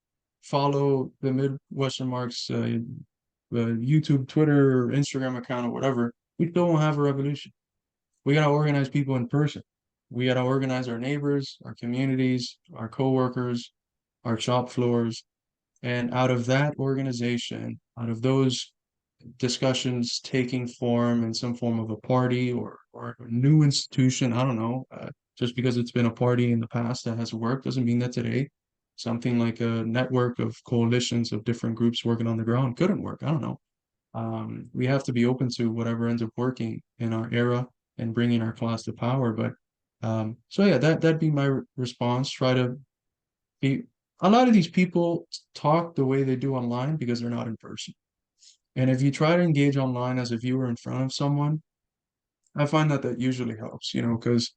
follow the Midwestern Marx the YouTube, Twitter, Instagram account, or whatever. We still won't have a revolution. we got to organize people in person. We got to organize our neighbors, our communities, our coworkers, our shop floors. And out of that organization, out of those discussions taking form in some form of a party or a new institution, I don't know, just because it's been a party in the past that has worked doesn't mean that today something like a network of coalitions of different groups working on the ground couldn't work. I don't know. We have to be open to whatever ends up working in our era and bringing our class to power. But so yeah, that'd be my response. Try to be. A lot of these people talk the way they do online because they're not in person. And if you try to engage online as if you were in front of someone, I find that that usually helps, because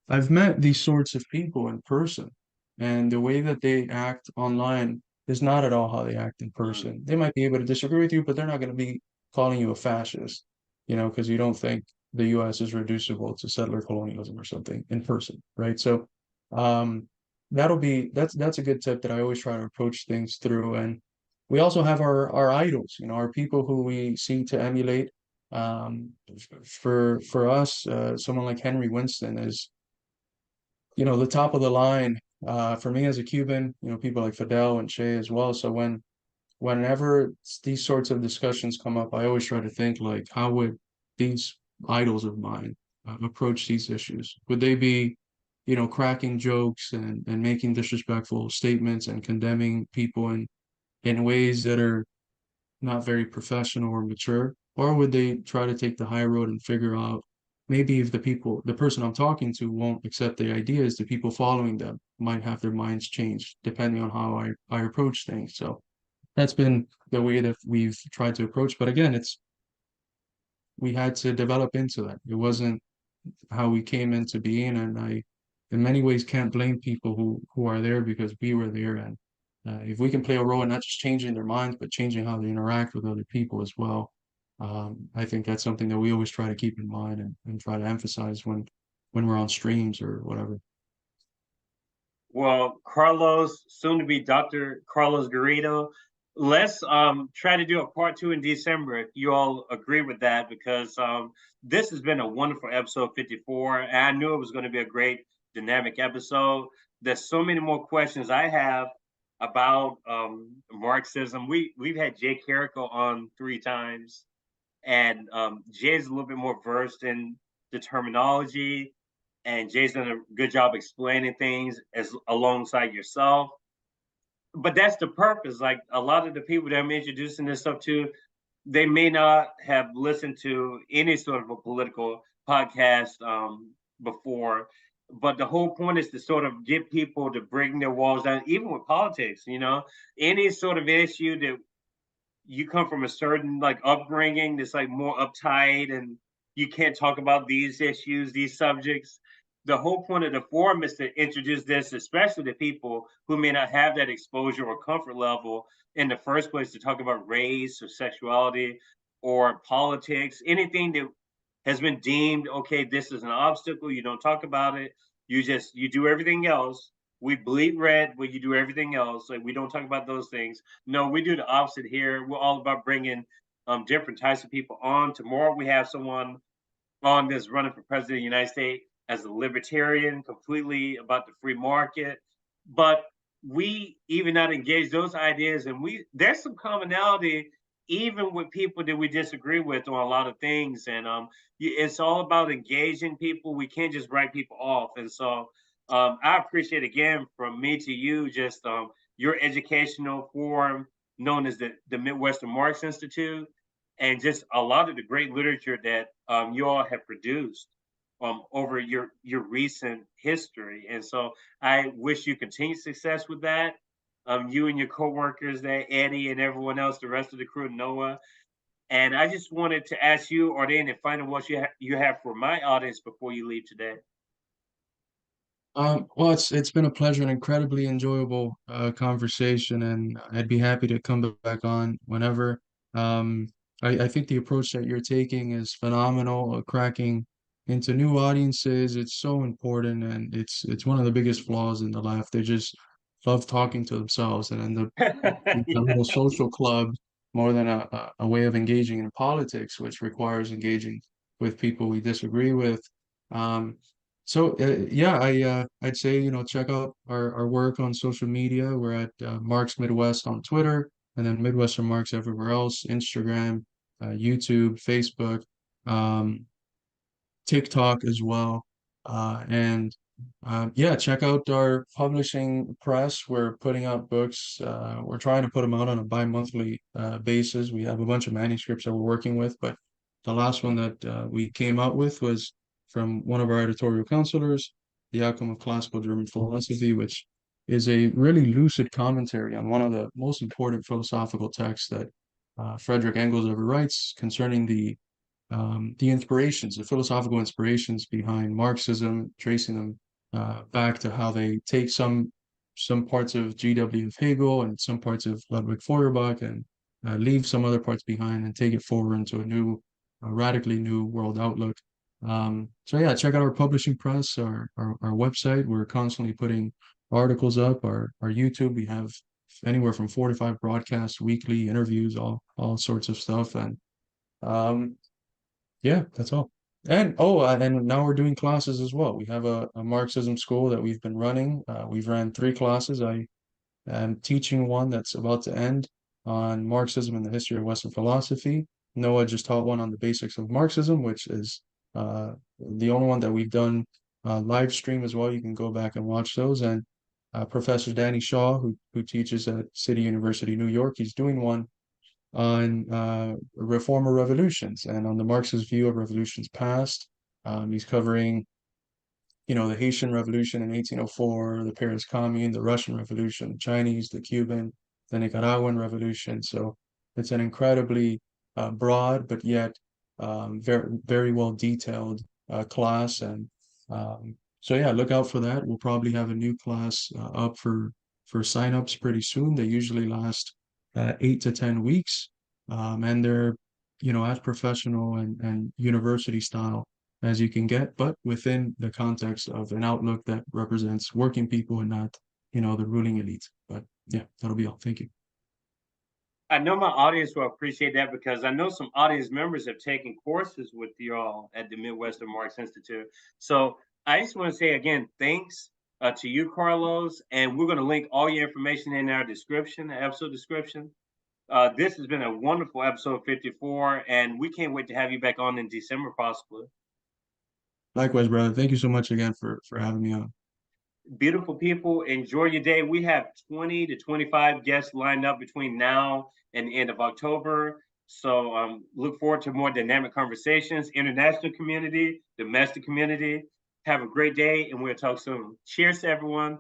I've met these sorts of people in person, and the way that they act online is not at all how they act in Mm. person. They might be able to disagree with you, but they're not going to be calling you a fascist, because you don't think the US is reducible to settler colonialism or something in person, right? So, um, that's a good tip that I always try to approach things through. And we also have our idols, our people who we seek to emulate. For us, someone like Henry Winston is, the top of the line. For me as a Cuban, people like Fidel and Che as well. So whenever these sorts of discussions come up, I always try to think like, how would these idols of mine approach these issues? Would they be, cracking jokes and making disrespectful statements and condemning people in ways that are not very professional or mature? Or would they try to take the high road and figure out maybe if the person I'm talking to won't accept the ideas, the people following them might have their minds changed depending on how I approach things. So that's been the way that we've tried to approach. But again, we had to develop into that. It wasn't how we came into being, and I, in many ways, can't blame people who are there because we were there. And if we can play a role in not just changing their minds, but changing how they interact with other people as well, I think that's something that we always try to keep in mind and try to emphasize when we're on streams or whatever. Well, Carlos, soon to be Dr. Carlos Garrido, let's try to do a part two in December if you all agree with that, because this has been a wonderful episode 54. And I knew it was going to be a great dynamic episode. There's so many more questions I have about Marxism. We've had Jay Carrico on 3 times, and Jay's a little bit more versed in the terminology, and Jay's done a good job explaining things as alongside yourself. But that's the purpose. Like a lot of the people that I'm introducing this stuff to, they may not have listened to any sort of a political podcast before. But the whole point is to sort of get people to bring their walls down, even with politics. Any sort of issue that you come from a certain like upbringing that's like more uptight, and you can't talk about these issues, these subjects. The whole point of the forum is to introduce this, especially to people who may not have that exposure or comfort level in the first place, to talk about race or sexuality or politics, anything that has been deemed okay, this is an obstacle, you don't talk about it, you do everything else. We bleed red, but you do everything else. Like we don't talk about those things. No, we do the opposite here. We're all about bringing different types of people on. Tomorrow we have someone on that's running for president of the United States as a libertarian, completely about the free market. But we even not engage those ideas, and there's some commonality even with people that we disagree with on a lot of things. And it's all about engaging people. We can't just write people off. And so I appreciate again from me to you just your educational forum known as the Midwestern Marx Institute, and just a lot of the great literature that you all have produced over your recent history. And so I wish you continued success with that. You and your coworkers there, Eddie and everyone else, the rest of the crew, Noah. And I just wanted to ask you, are there any final words you have for my audience before you leave today? Well, it's been a pleasure, an incredibly enjoyable conversation, and I'd be happy to come back on whenever. Um, I think the approach that you're taking is phenomenal, cracking into new audiences. It's so important, and it's one of the biggest flaws in the left. They just love talking to themselves and end up it's a little Yeah. social club more than a way of engaging in politics, which requires engaging with people we disagree with. Yeah, I'd say, check out our work on social media. We're at Marx Midwest on Twitter, and then Midwestern Marx everywhere else, Instagram, YouTube, Facebook, um, TikTok as well. And Yeah, check out our publishing press. We're putting out books. We're trying to put them out on a bi-monthly basis. We have a bunch of manuscripts that we're working with, but the last one that we came out with was from one of our editorial counselors, The Outcome of Classical German Philosophy, which is a really lucid commentary on one of the most important philosophical texts that Frederick Engels ever writes concerning the inspirations, the philosophical inspirations behind Marxism, tracing them back to how they take some parts of G.W. of Hegel and some parts of Ludwig Feuerbach and leave some other parts behind and take it forward into a radically new world outlook. So yeah, check out our publishing press, our website. We're constantly putting articles up. Our YouTube, we have anywhere from 4 to 5 broadcasts weekly, interviews, all sorts of stuff, and um, yeah, that's all. And now we're doing classes as well. We have a Marxism school that we've been running. We've ran 3 classes. I am teaching one that's about to end on Marxism and the history of Western philosophy. Noah just taught one on the basics of Marxism, which is the only one that we've done live stream as well. You can go back and watch those. And Professor Danny Shaw, who teaches at City University, New York, he's doing one on reformer revolutions and on the Marxist view of revolutions past. He's covering, the Haitian Revolution in 1804, the Paris Commune, the Russian Revolution, the Chinese, the Cuban, the Nicaraguan Revolution. So it's an incredibly broad, but yet very, very well detailed class. And so yeah, look out for that. We'll probably have a new class up for signups pretty soon. They usually last 8 to 10 weeks, and they're as professional and university style as you can get, but within the context of an outlook that represents working people and not, the ruling elite. But yeah, that'll be all. Thank you. I know my audience will appreciate that because I know some audience members have taken courses with you all at the Midwestern Marx Institute. So I just want to say again, thanks to you, Carlos, and we're going to link all your information in our description, the episode description. This has been a wonderful episode 54, and we can't wait to have you back on in December, possibly. Likewise, brother. Thank you so much again for having me on. Beautiful people, enjoy your day. We have 20 to 25 guests lined up between now and the end of October. So look forward to more dynamic conversations, international community, domestic community. Have a great day, and we'll talk soon. Cheers to everyone.